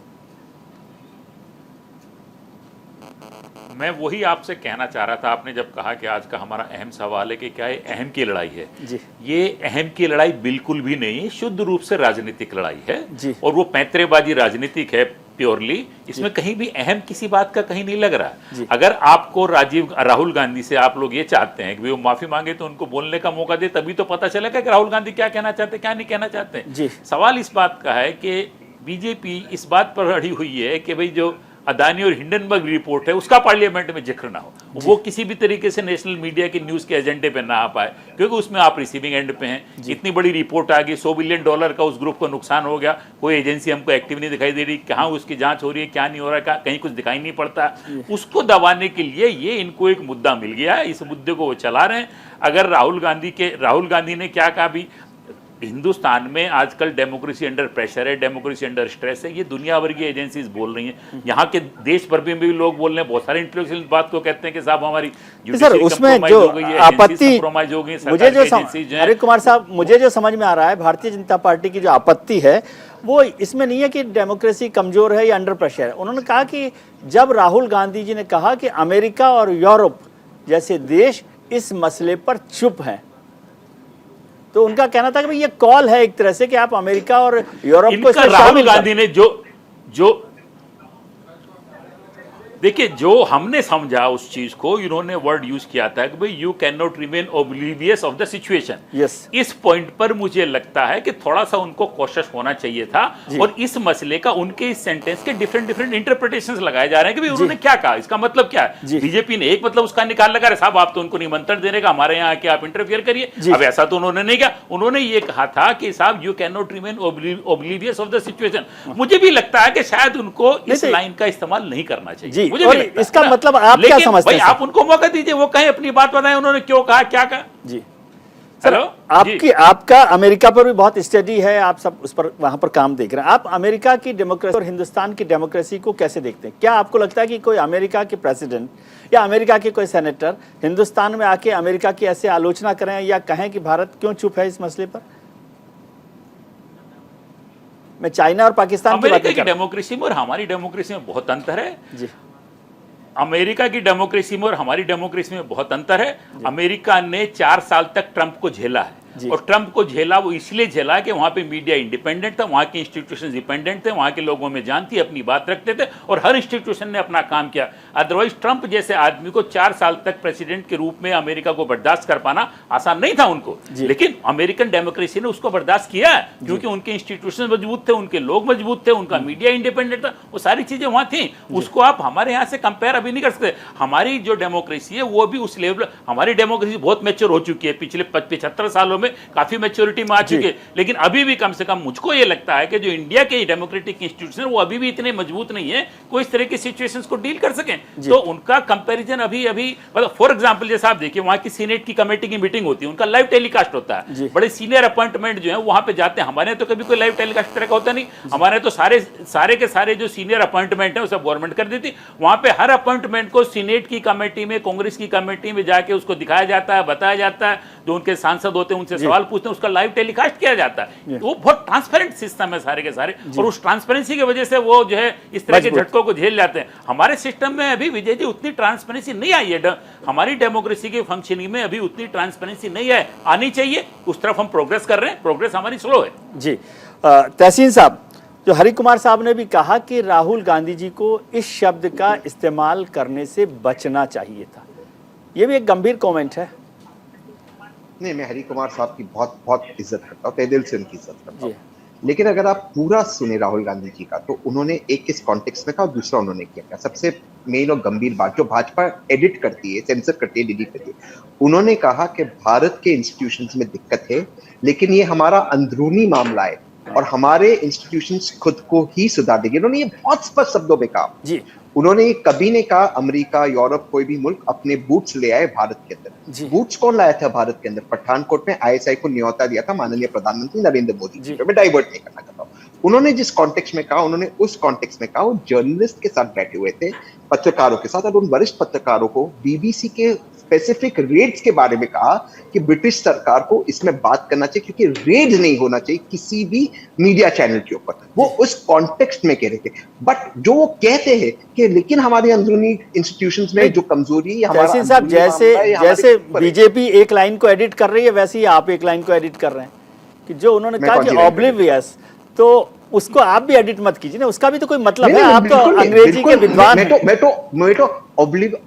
मैं वही आपसे कहना चाह रहा था। आपने जब कहा कि आज का हमारा अहम सवाल है कि क्या ये अहम की लड़ाई है जी। ये अहम की लड़ाई बिल्कुल भी नहीं, शुद्ध रूप से राजनीतिक लड़ाई है जी। और वो पैंतरेबाजी राजनीतिक है प्योरली। इसमें कहीं भी अहम किसी बात का कहीं नहीं लग रहा। अगर आपको राहुल गांधी से आप लोग ये चाहते हैं कि वो माफी मांगे तो उनको बोलने का मौका दे, तभी तो पता चलेगा कि राहुल गांधी क्या कहना चाहते हैं, क्या नहीं कहना चाहते हैं। सवाल इस बात का है कि बीजेपी इस बात पर अड़ी हुई है कि भाई जो अदानी और हिंडनबर्ग रिपोर्ट है उसका पार्लियामेंट में जिक्र ना हो, वो किसी भी तरीके से नेशनल मीडिया की न्यूज़ के एजेंडे पे ना आ पाए, क्योंकि उसमें आप रिसीविंग एंड पे हैं। इतनी बड़ी रिपोर्ट आ गई, $100 बिलियन का उस ग्रुप को नुकसान हो गया, कोई एजेंसी हमको एक्टिव नहीं दिखाई दे रही, कहाँ उसकी जांच हो रही है, क्या नहीं हो रहा है, कहीं कुछ दिखाई नहीं पड़ता। उसको दबाने के लिए ये इनको एक मुद्दा मिल गया है, इस मुद्दे को वो चला रहे हैं। अगर राहुल गांधी ने क्या कहा, भी हिंदुस्तान में आजकल डेमोक्रेसी अंडर प्रेशर है, डेमोक्रेसी अंडर स्ट्रेस है, ये दुनिया भर की एजेंसीज बोल रही हैं, यहाँ के देश भर में भी लोग बोल रहे हैं, बहुत सारे इंटेलेक्चुअल बात को कहते हैं कि साहब हमारी सर उसमें जो आपत्ति, मुझे जो अरे कुमार साहब, मुझे जो समझ में आ रहा है भारतीय जनता पार्टी की जो आपत्ति है वो इसमें नहीं है कि डेमोक्रेसी कमजोर है या अंडर प्रेशर है। उन्होंने कहा कि जब राहुल गांधी जी ने कहा कि अमेरिका और यूरोप जैसे देश इस मसले पर चुप हैं, तो उनका कहना था कि भाई ये कॉल है एक तरह से कि आप अमेरिका और यूरोप को इसमें राहुल गांधी ने जो देखिए, जो हमने समझा उस चीज को, इन्होंने वर्ड यूज किया था कि भाई you can not remain oblivious of the situation. इस पॉइंट पर मुझे लगता है कि थोड़ा सा उनको कॉशियस होना चाहिए था, और इस मसले का उनके इस सेंटेंस के डिफरेंट इंटरप्रिटेशंस लगाए जा रहे हैं कि भाई उन्होंने क्या कहा, इसका मतलब क्या है। बीजेपी ने एक मतलब उसका निकाल लगा, साहब आप तो उनको निमंत्रण देने का, हमारे यहाँ आके आप इंटरफियर करिए। अब ऐसा तो उन्होंने नहीं किया, उन्होंने ये कहा था कि साहब you can not remain oblivious of the situation. मुझे भी लगता है कि शायद उनको इस लाइन का इस्तेमाल नहीं करना चाहिए। और इसका मतलब आप क्या समझते हैं? आप उनको मौका दीजिए, वो कहें अपनी बात बताएं, उन्होंने क्यों कहा, क्या कहा। जी हेलो, आपका अमेरिका पर भी बहुत स्टडी है, आप सब उस पर वहां पर काम देख रहे हैं। आप अमेरिका की डेमोक्रेसी और हिंदुस्तान की डेमोक्रेसी को कैसे देखते हैं? क्या आपको लगता है कि कोई अमेरिका के प्रेसिडेंट या अमेरिका के कोई सेनेटर हिंदुस्तान में आके अमेरिका की ऐसे आलोचना करें या कहें कि भारत क्यों चुप है इस मसले पर? मैं चाइना और पाकिस्तान की बात की डेमोक्रेसी में और हमारी डेमोक्रेसी में बहुत अंतर है जी। अमेरिका की डेमोक्रेसी में और हमारी डेमोक्रेसी में बहुत अंतर है। अमेरिका ने 4 साल तक ट्रंप को झेला है, और ट्रंप को झेला वो इसलिए झेला कि वहां पे मीडिया इंडिपेंडेंट था, वहां के इंस्टीट्यूशन डिपेंडेंट थे, वहां के लोगों में जान थी, अपनी बात रखते थे, और हर इंस्टीट्यूशन ने अपना काम किया। अदरवाइज ट्रंप जैसे आदमी को 4 साल तक प्रेसिडेंट के रूप में अमेरिका को बर्दाश्त कर पाना आसान नहीं था उनको, लेकिन अमेरिकन डेमोक्रेसी ने उसको बर्दाश्त किया, क्योंकि उनके इंस्टीट्यूशन मजबूत थे, उनके लोग मजबूत थे, उनका मीडिया इंडिपेंडेंट था, वो सारी चीजें वहां थी। उसको आप हमारे यहाँ से कंपेयर अभी नहीं कर सकते। हमारी जो डेमोक्रेसी है वो भी उस लेवल, हमारी डेमोक्रेसी बहुत मैच्योर हो चुकी है, पिछले 75 सालों में काफी मैच्योरिटी में आ चुके हैं, लेकिन अभी भी कम से कम मुझको ये लगता है कि जो इंडिया के डेमोक्रेटिक इंस्टीट्यूशन वो अभी भी इतने मजबूत नहीं है कोई इस तरह की सिचुएशंस को डील कर सकें। तो उनका कंपैरिजन अभी मतलब फॉर एग्जांपल जैसे आप देखिए, वहां की सीनेट की कमेटी की मीटिंग होती है, उनका लाइव टेलीकास्ट होता है, बड़े सीनियर अपॉइंटमेंट जो है वहां पे जाते हैं। हमारे तो कभी कोई लाइव टेलीकास्ट तरह का होता नहीं, हमारे तो सारे के सारे जो सीनियर अपॉइंटमेंट है वो सब गवर्नमेंट कर देती। वहां पे हर अपॉइंटमेंट को सीनेट की कमेटी में, कांग्रेस की कमेटी में जाके उसको दिखाया जाता है, बताया जाता है, जो उनके सांसद होते हैं उनसे सवाल पूछते हैं, उसका लाइव टेलीकास्ट किया जाता है। वो बहुत ट्रांसपेरेंट सिस्टम है सारे के सारे, और उस ट्रांसपेरेंसी की वजह से वो जो है इस तरह के झटकों को झेल जाते हैं। हमारे सिस्टम में अभी विजय जी उतनी ट्रांसपेरेंसी नहीं आई है, हमारी डेमोक्रेसी के फंक्शनिंग में अभी उतनी ट्रांसपेरेंसी नहीं है, आनी चाहिए, उस तरफ हम प्रोग्रेस कर रहे हैं, प्रोग्रेस हमारी स्लो है जी। तहसीन साहब, जो हरि कुमार साहब ने भी कहा कि राहुल गांधी जी को इस शब्द का इस्तेमाल करने से बचना चाहिए था, ये भी एक गंभीर कमेंट है। नहीं, मैं हरि कुमार साहब की बहुत बहुत इज्जत करता हूँ, तहे दिल से उनकी इज्जत करता हूँ, लेकिन अगर आप पूरा सुने राहुल गांधी जी का, तो उन्होंने एक किस कॉन्टेक्स्ट में कहा और दूसरा उन्होंने क्या। सबसे मेन और गंभीर बात जो भाजपा एडिट करती है, सेंसर करती है, डिलीट करती है, उन्होंने कहा कि भारत के इंस्टीट्यूशंस में दिक्कत है, लेकिन ये हमारा अंदरूनी मामला है और हमारे इंस्टीट्यूशंस खुद को ही सुधार देंगे। उन्होंने ये बहुत स्पष्ट शब्दों में कहा जी। उन्होंने कभी नहीं कहा अमेरिका, यूरोप, कोई भी मुल्क अपने बूट्स ले आए भारत के अंदर। बूट्स कौन लाया था भारत के अंदर? पठानकोट में आईएसआई को न्योता दिया था माननीय प्रधानमंत्री नरेंद्र मोदी जी। मैं डाइवर्ट नहीं करना चाहता हूँ। उन्होंने जिस कॉन्टेक्स्ट में कहा, उन्होंने उस कॉन्टेक्स्ट में कहा, वो जर्नलिस्ट के साथ बैठे हुए थे, पत्रकारों के साथ, और उन वरिष्ठ पत्रकारों को बीबीसी के स्पेसिफिक रेड्स के बारे में कहा कि ब्रिटिश सरकार को इसमें बात करना चाहिए, क्योंकि रेड नहीं होना चाहिए किसी भी मीडिया चैनल के ऊपर। वो उस कॉन्टेक्स्ट में कह रहे थे। बट जो वो कहते हैं कि लेकिन हमारे अंदरूनी इंस्टीट्यूशंस में जो कमजोरी है, हमारा साहब जैसे बीजेपी एक लाइन को एडिट कर रही है, वैसे ही आप एक लाइन को एडिट कर रहे हैं कि जो उन्होंने कहा कि ऑब्लिवियस, तो उसको आप भी एडिट मत कीजिए ना, उसका भी तो कोई मतलब है। आप तो अंग्रेजी के विद्वान हैं। मैं तो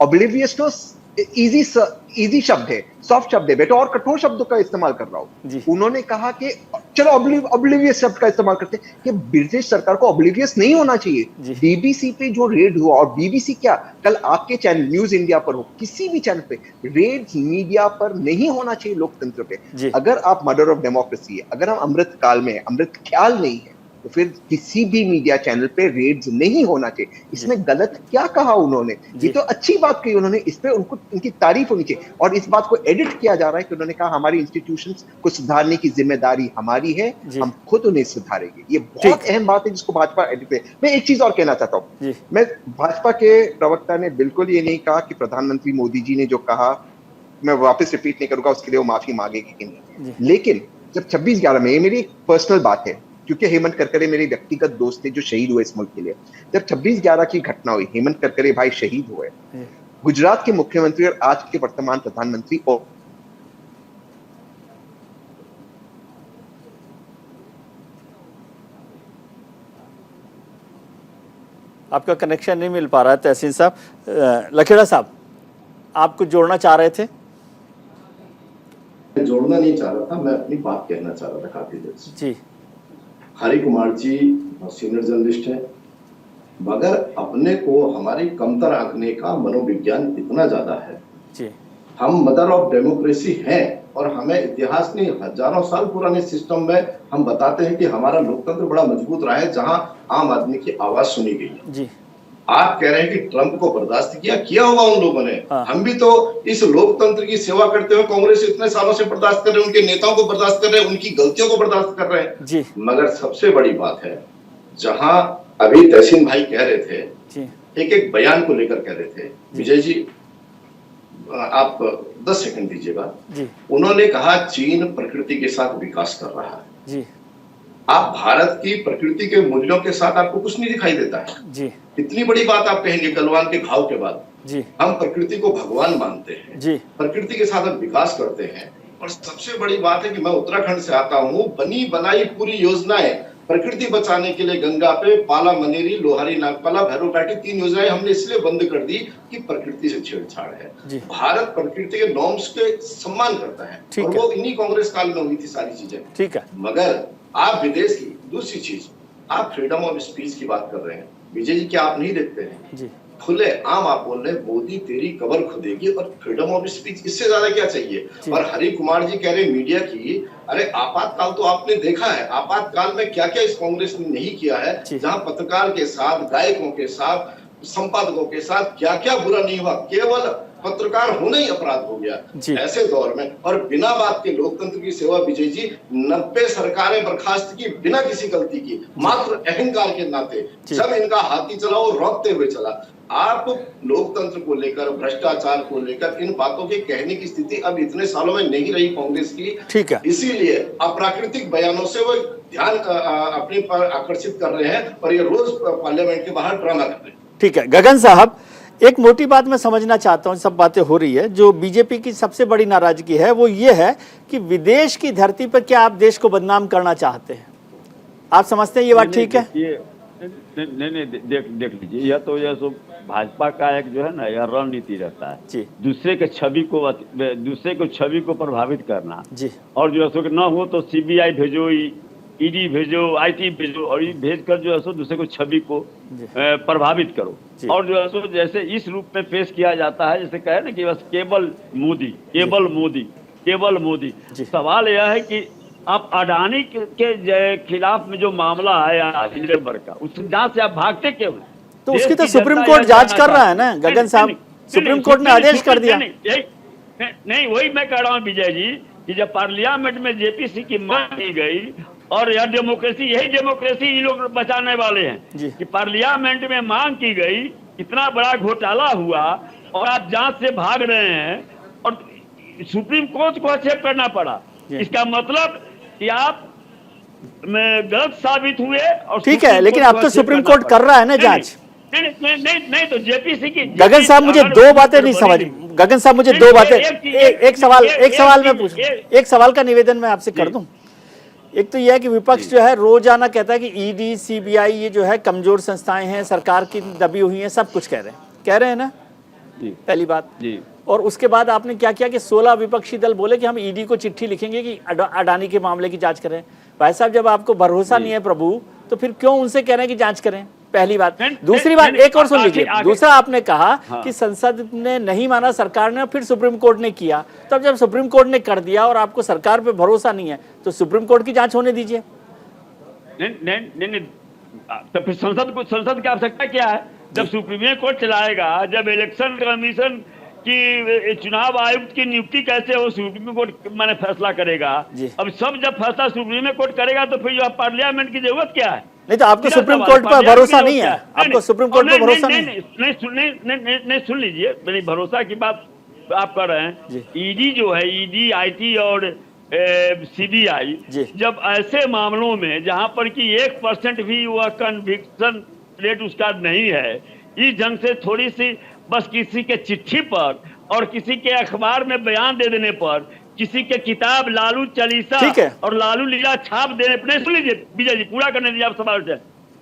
ऑब्लिवियस तो इजी शब्द है, सॉफ्ट शब्द है, बेटा और कठोर शब्दों का इस्तेमाल कर रहा हूं। उन्होंने कहा कि चलो ऑब्लिवियस शब्द का इस्तेमाल करते हैं कि ब्रिटिश सरकार को ऑब्लिवियस नहीं होना चाहिए। बीबीसी पे जो रेड हुआ, और बीबीसी क्या, कल आपके चैनल न्यूज इंडिया पर हो, किसी भी चैनल पे रेड मीडिया पर नहीं होना चाहिए लोकतंत्र पे। अगर आप मर्डर ऑफ डेमोक्रेसी है, अगर हम अमृत काल में, अमृत ख्याल नहीं है, तो फिर किसी भी मीडिया चैनल पे रेड्स नहीं होना चाहिए। इसमें गलत क्या कहा उन्होंने? ये तो अच्छी बात कही उन्होंने, इस पे उनको उनकी तारीफ होनी चाहिए। और इस बात को एडिट किया जा रहा है कि उन्होंने कहा हमारी इंस्टीट्यूशंस को सुधारने की जिम्मेदारी हमारी है, हम खुद उन्हें सुधारेंगे। ये बहुत अहम बात है जिसको भाजपा एडिट पे। मैं एक चीज और कहना चाहता हूँ, मैं भाजपा के प्रवक्ता ने बिल्कुल ये नहीं कहा कि प्रधानमंत्री मोदी जी ने जो कहा, मैं वापस रिपीट नहीं करूंगा, उसके लिए वो माफी मांगेगी कि नहीं। लेकिन जब 26/11 में, ये मेरी एक पर्सनल बात है क्योंकि हेमंत करकरे मेरे व्यक्तिगत दोस्त थे जो शहीद हुए इस मुल्क के लिए, जब 26/11 की घटना हुई, हेमंत करकरे भाई शहीद हुए, गुजरात के मुख्यमंत्री और आज के वर्तमान प्रधानमंत्री और आपका कनेक्शन नहीं मिल पा रहा है तहसीन साहब। लखेड़ा साहब, आप कुछ जोड़ना चाह रहे थे? जोड़ना नहीं चाह रहा था, मैं अपनी बात कहना चाह रहा था काफी देर से। जी, हरि कुमार जी सीनियर जर्नलिस्ट हैं, मगर अपने को हमारी कमतर आंकने का मनोविज्ञान इतना ज्यादा है जी। हम मदर ऑफ डेमोक्रेसी हैं और हमें इतिहास नहीं, हजारों साल पुराने सिस्टम में हम बताते हैं कि हमारा लोकतंत्र बड़ा मजबूत रहा है, जहां आम आदमी की आवाज सुनी गई जी। आप कह रहे हैं कि ट्रंप को बर्दाश्त किया होगा उन लोगों ने। हम भी तो इस लोकतंत्र की सेवा करते हुए कांग्रेस इतने सालों से बर्दाश्त कर रहे हैं, उनके नेताओं को बर्दाश्त कर रहे हैं, उनकी गलतियों को बर्दाश्त कर रहे हैं जी। मगर सबसे बड़ी बात है, जहां अभी तहसीन भाई कह रहे थे जी, एक बयान को लेकर कह रहे थे, विजय जी आप 10 सेकंड दीजिएगा। उन्होंने कहा चीन प्रकृति के साथ विकास कर रहा है जी। आप भारत की प्रकृति के मूल्यों के साथ आपको कुछ नहीं दिखाई देता है जी। इतनी बड़ी बात आप कहेंगे गलवान के घाव के बाद जी। हम प्रकृति को भगवान मानते हैं जी। प्रकृति के साथ हम विकास करते हैं। और सबसे बड़ी बात है कि मैं उत्तराखंड से आता हूँ, बनी बनाई पूरी योजनाएं प्रकृति बचाने के लिए गंगा पे पाला मनेरी, लोहारी नागपाला, भैरव घाटी 3 योजनाएं हमने इसलिए बंद कर दी कि प्रकृति से छेड़छाड़ है। भारत प्रकृति के नॉर्म्स के सम्मान करता है और वो इन्हीं कांग्रेस काल में हुई थी सारी चीजें। ठीक है, मगर आप विदेश की दूसरी चीज, आप फ्रीडम ऑफ स्पीच की बात कर रहे हैं विजय जी, क्या आप नहीं देखते हैं जी? खुले आम आप बोल रहे हैं मोदी तेरी कबर खुदेगी, और फ्रीडम ऑफ स्पीच इससे ज्यादा क्या चाहिए? और हरि कुमार जी कह रहे मीडिया की, अरे आपातकाल तो आपने देखा है, आपातकाल में क्या क्या इस कांग्रेस ने नहीं किया है, जहां पत्रकार के साथ, गायकों के साथ, संपादकों के साथ क्या क्या बुरा नहीं हुआ, केवल पत्रकार होना ही अपराध हो गया ऐसे दौर में। और बिना बात के लोकतंत्र की सेवा विजय जी, 90 सरकारें बर्खास्त की बिना किसी गलती की, मात्र अहंकार के नाते, जब इनका हाथी चला वो रोकते हुए चला। आप लोकतंत्र को लेकर, भ्रष्टाचार को लेकर इन बातों के कहने की स्थिति अब इतने सालों में नहीं रही कांग्रेस की। ठीक है, इसीलिए अप्राकृतिक बयानों से वो ध्यान अपने पर आकर्षित कर रहे हैं और ये रोज पार्लियामेंट के बाहर ड्रामा कर रहे हैं। ठीक है गगन साहब, एक मोटी बात मैं समझना चाहता हूँ, सब बातें हो रही है, जो बीजेपी की सबसे बड़ी नाराजगी है वो ये है कि विदेश की धरती पर क्या आप देश को बदनाम करना चाहते हैं? आप समझते हैं ये बात ठीक है? नहीं, देख लीजिए, यह तो यह सब भाजपा का एक जो है ना, यह रणनीति रहता है दूसरे के छवि को प्रभावित करना जी। और जो है सो न हो तो सीबीआई भेजो, ईडी भेजो, आईटी भेजो, और ये भेज कर जो है सो दूसरे को छवि को प्रभावित करो। और जो है सो जैसे इस रूप में पेश किया जाता है, जैसे कहे ना कि बस केवल मोदी। सवाल यह है कि आप अडानी के खिलाफ में जो मामला है हिंडनबर्ग का, उस जांच से आप भागते क्यों? तो उसकी तो सुप्रीम कोर्ट जांच कर रहा है ना गगन साहब, सुप्रीम कोर्ट ने आदेश कर दिया। नहीं, वही मैं कह रहा हूँ विजय जी कि जब पार्लियामेंट में जेपीसी की मांग की गई, और यह यही डेमोक्रेसी ये लोग बचाने वाले हैं कि पार्लियामेंट में मांग की गई, इतना बड़ा घोटाला हुआ और आप जांच से भाग रहे हैं और सुप्रीम कोर्ट को एक्सेप्ट करना पड़ा। इसका मतलब कि आप गलत साबित हुए। और ठीक है, लेकिन अब तो सुप्रीम कोर्ट कर रहा है ना जांच। नहीं तो जेपीसी की। गगन साहब मुझे दो बातें नहीं समझ, गगन साहब मुझे दो बातें, एक सवाल मैं पूछूं, एक सवाल का निवेदन मैं आपसे कर दूं। एक तो यह है कि विपक्ष जो है रोजाना कहता है कि ईडी, सीबीआई ये जो है कमजोर संस्थाएं हैं, सरकार की दबी हुई हैं, सब कुछ कह रहे हैं ना जी। पहली बात जी। और उसके बाद आपने क्या किया कि 16 विपक्षी दल बोले कि हम ईडी को चिट्ठी लिखेंगे कि अडानी के मामले की जांच करें। भाई साहब, जब आपको भरोसा नहीं है प्रभु, तो फिर क्यों उनसे कह रहे हैं कि जांच करें? पहली बात। दूसरी बात, एक और सुन लीजिए। दूसरा, आपने कहा कि संसद ने नहीं माना, सरकार ने, और फिर सुप्रीम कोर्ट ने किया। तब जब सुप्रीम कोर्ट ने कर दिया और आपको सरकार पे भरोसा नहीं है, तो सुप्रीम कोर्ट की जांच होने दीजिए। नहीं, तो फिर संसद की आवश्यकता क्या है? जब सुप्रीम कोर्ट चलाएगा, जब इलेक्शन कमीशन कि चुनाव आयुक्त की नियुक्ति कैसे हो, सुप्रीम कोर्ट मैंने फैसला करेगा। अब सब जब फैसला सुप्रीम कोर्ट करेगा तो फिर पार्लियामेंट की जरूरत क्या है? नहीं तो आपको सुप्रीम कोर्ट पर भरोसा नहीं है? आपको सुप्रीम कोर्ट पर भरोसा नहीं? नहीं, सुन लीजिए, मेरी भरोसा की बात आप कर रहे हैं। ईडी जो है, ईडी, आईटी और सीबीआई, जब ऐसे मामलों में जहां पर कि 1% भी वह कन्विक्शन रेट उसका नहीं है, इस ढंग से थोड़ी सी बस किसी के चिट्ठी पर और किसी के अखबार में बयान दे देने पर, किसी के किताब लालू चालीसा और लालू लीला छाप देने पर, नहीं सुन लीजिए विजय जी, पूरा करने दीजिए आप सवाल से।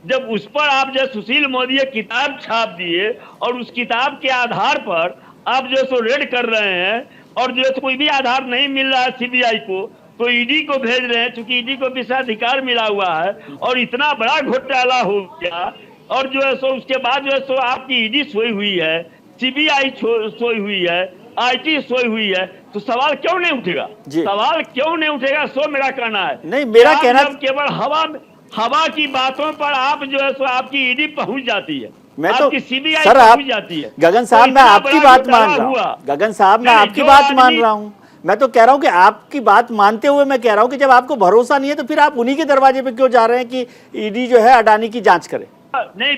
जब उस पर आप जो सुशील मोदी किताब छाप दिए और उस किताब के आधार पर आप जो सो रेड कर रहे हैं और जो कोई भी आधार नहीं मिल रहा है सीबीआई को, तो ईडी को भेज रहे हैं, क्योंकि ईडी को विशेषाधिकार मिला हुआ है और इतना बड़ा घोटाला हो गया। और जो है सो उसके बाद जो है सो आपकी ईडी सोई हुई है, सीबीआई सोई हुई है, आईटी सोई हुई है, तो सवाल क्यों नहीं उठेगा? सवाल क्यों नहीं उठेगा, सो मेरा कहना है। नहीं, मेरा कहना केवल हवा की बातों पर आप जो है सो आपकी ईडी पहुंच जाती है, मैं तो सीबीआई सर, आप जाती है। गगन साहब, मैं आपकी बात मान रहा हूँ। गगन साहब, मैं आपकी बात मान रहा हूँ। मैं तो कह रहा हूँ कि आपकी बात मानते हुए मैं कह रहा हूँ कि जब आपको भरोसा नहीं है तो फिर आप उन्हीं के दरवाजे पे क्यों जा रहे हैं कि ईडी जो है अडानी की जांच करे? नहीं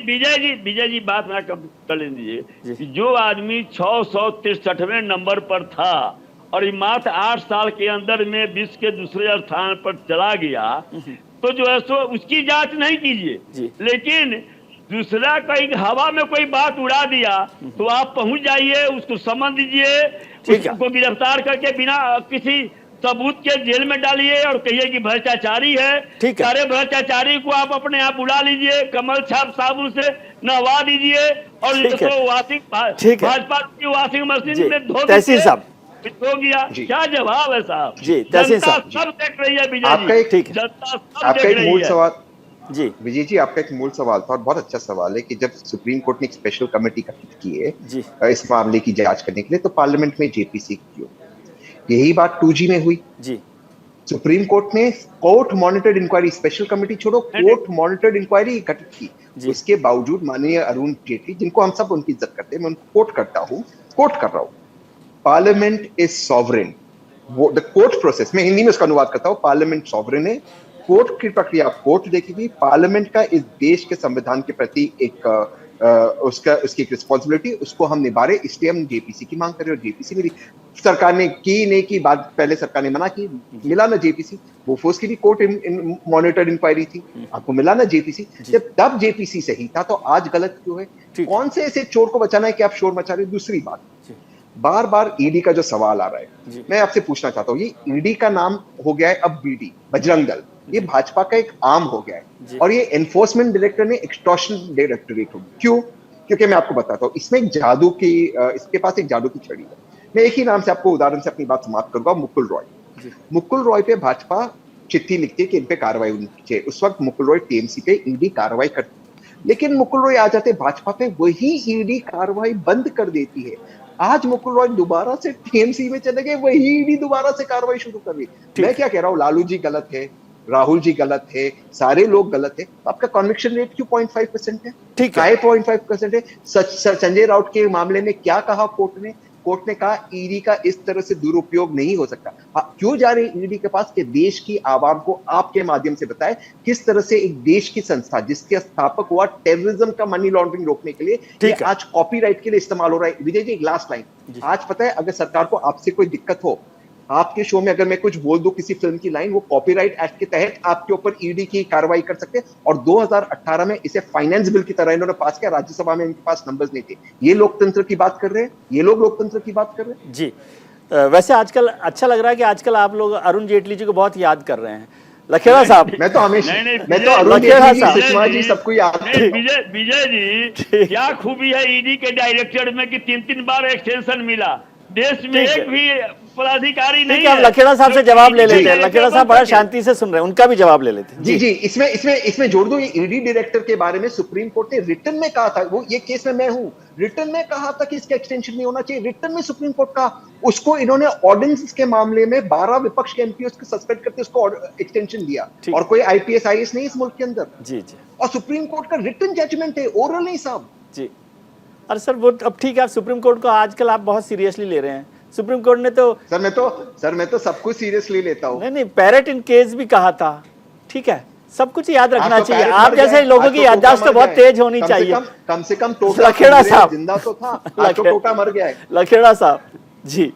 विजय जी बात ना कर लीजिए। जो आदमी 663वें नंबर पर था और ये मात्र 8 साल के अंदर में विश्व के दूसरे स्थान पर चला गया, तो जो है सो उसकी जांच नहीं कीजिए, लेकिन दूसरा कहीं हवा में कोई बात उड़ा दिया तो आप पहुंच जाइए, उसको समन दीजिए, उसको गिरफ्तार करके बिना किसी सबूत के जेल में डालिए और कहिए कि भ्रष्टाचारी है। सारे भ्रष्टाचारी को आप अपने आप बुला लीजिए, कमल छाप साबुन से नहवा दीजिए और भाजपा की वॉशिंग मशीन में धो हो गया। क्या जवाब है साहब? जनता सब देख रही है विजय जी, जनता सब देख रही है। जी विजय जी, आपका एक मूल सवाल था और बहुत अच्छा सवाल है कि जब सुप्रीम कोर्ट ने एक स्पेशल कमेटी गठित की है इस मामले की जांच करने के लिए, तो पार्लियामेंट में जेपीसी क्यों? यही बात 2G में हुई। सुप्रीम कोर्ट ने court monitored inquiry, special committee छोड़ो, कोर्ट मॉनिटर्ड इंक्वायरी गठित की। उसके बावजूद माननीय अरुण जेटली, जिनको हम सब उनकी इज्जत करते हैं, मैं उनको कोट कर रहा हूँ, पार्लियामेंट इज सॉवरेन। वो द कोर्ट प्रोसेस, मैं हिंदी में उसका अनुवाद करता हूँ, पार्लियामेंट सॉवरेन है, कोर्ट की प्रक्रिया कोर्ट देखेगी, पार्लियामेंट का इस देश के संविधान के प्रति एक उसकी एक रिस्पॉन्सिबिलिटी, उसको हम निभा रहे, इसलिए हम जेपीसी की मांग कर रहे हैं। और जेपीसी मेरी सरकार ने की नहीं की बात, पहले सरकार ने मना की, मिला ना जेपीसी। बोफोर्स की भी कोर्ट मॉनिटर्ड इंक्वायरी थी, आपको मिला ना जेपीसी। जब तब जेपीसी सही था तो आज गलत क्यों है? कौन से ऐसे चोर को बचाना है कि आप शोर मचा रहे? दूसरी बात, बार बार ईडी का जो सवाल आ रहा है, मैं आपसे पूछना चाहता हूँ, ये ईडी का नाम हो गया है अब बीडी, बजरंग दल, ये भाजपा का एक आर्म हो गया है और ये एनफोर्समेंट डायरेक्टर ने एक्सटॉर्शन डायरेक्टोरेट हो। क्यों? क्योंकि मैं आपको बताता हूँ, इसमें एक जादू की, इसके पास एक जादू की छड़ी है। मैं एक ही नाम से आपको उदाहरण से अपनी बात समाप्त करूंगा, मुकुल रॉय। मुकुल रॉय पे भाजपा चिट्ठी लिखती है कि इन पे कार्रवाई होनी चाहिए। उस वक्त मुकुल रॉय टीएमसी पे ईडी कार्रवाई करती, लेकिन मुकुल रॉय आ जाते भाजपा पे, वही ईडी कार्रवाई बंद कर देती है। आज मुकुल रॉय दोबारा से टीएमसी में चले गए, वही ईडी दोबारा से कार्रवाई शुरू कर रही है। मैं क्या कह रहा हूँ, लालू जी गलत है, राहुल जी गलत है, सारे लोग गलत है, तो आपका कन्विक्शन रेट क्यों 0.5% है? ठीक है, 0.5% है। संजय राउत के मामले में क्या कहा कोर्ट ने? कोर्ट ने कहा ईडी का इस तरह से दुरुपयोग नहीं हो सकता। क्यों जा रहे ईडी के पास कि देश की आवाम को आपके माध्यम से बताए किस तरह से एक देश की संस्था जिसके स्थापक हुआ टेररिज्म का मनी लॉन्ड्रिंग रोकने के लिए, आज कॉपीराइट के लिए इस्तेमाल हो रहा है। विजय जी, एक लास्ट लाइन, आज पता है अगर सरकार को आपसे कोई दिक्कत हो, आपके शो में अगर मैं कुछ बोल दूं किसी फिल्म की लाइन, वो कॉपीराइट एक्ट के तहत आपके ऊपर ईडी की कार्रवाई कर सकते हैं। और 2018 में इसे फाइनेंस बिल की तरह इन्होंने पास किया, राज्यसभा में इनके पास नंबर्स नहीं थे। ये लोकतंत्र की बात कर रहे हैं, ये लोग लोकतंत्र की बात कर रहे हैं। जी, वैसे आजकल अच्छा लग रहा है कि आजकल आप लोग अरुण जेटली जी को बहुत याद कर रहे हैं। लखेड़ा साहब, मैं तो हमेशा अरुण जेटली, सुषमा जी सबको याद। विजय जी, क्या खूबी है ईडी के डायरेक्टर में कि 3 बार एक्सटेंशन मिला? देश में एक भी पदाधिकारी नहीं है। हम लखेड़ा साहब से जवाब ले लेते हैं। लखेड़ा साहब बड़ा शांति से सुन रहे हैं, उनका भी जवाब ले लेते हैं। जी इसमें जोड़ दो, ये ईडी डायरेक्टर के बारे में सुप्रीम कोर्ट ने रिटर्न में कहा था, वो ये केस में मैं हूं, रिटर्न में कहा था कि इसका एक्सटेंशन नहीं होना चाहिए। रिटर्न में सुप्रीम कोर्ट का, उसको इन्होंने ऑर्डिनेंस के मामले में 12 विपक्ष के एमपी को सस्पेंड करके उसको एक्सटेंशन दिया, और कोई आईपीएस आईएएस नहीं इस मुल्क के अंदर। जी और सुप्रीम कोर्ट का रिटर्न जजमेंट है, ओरल नहीं साहब। जी अरे सर वो अब ठीक है, सुप्रीम कोर्ट को आजकल आप बहुत सीरियसली ले रहे हैं। सुप्रीम कोर्ट ने तो सर मैं तो सब कुछ सीरियसली लेता हूं। नहीं पैरेट इन केस भी कहा था, ठीक है, सब कुछ याद रखना चाहिए। आप जैसे लोगों की याददाश्त तो बहुत तेज होनी चाहिए। कम से कम लखेड़ा साहब जिंदा तो था, टोटा मर गया है। लखेड़ा साहब जी।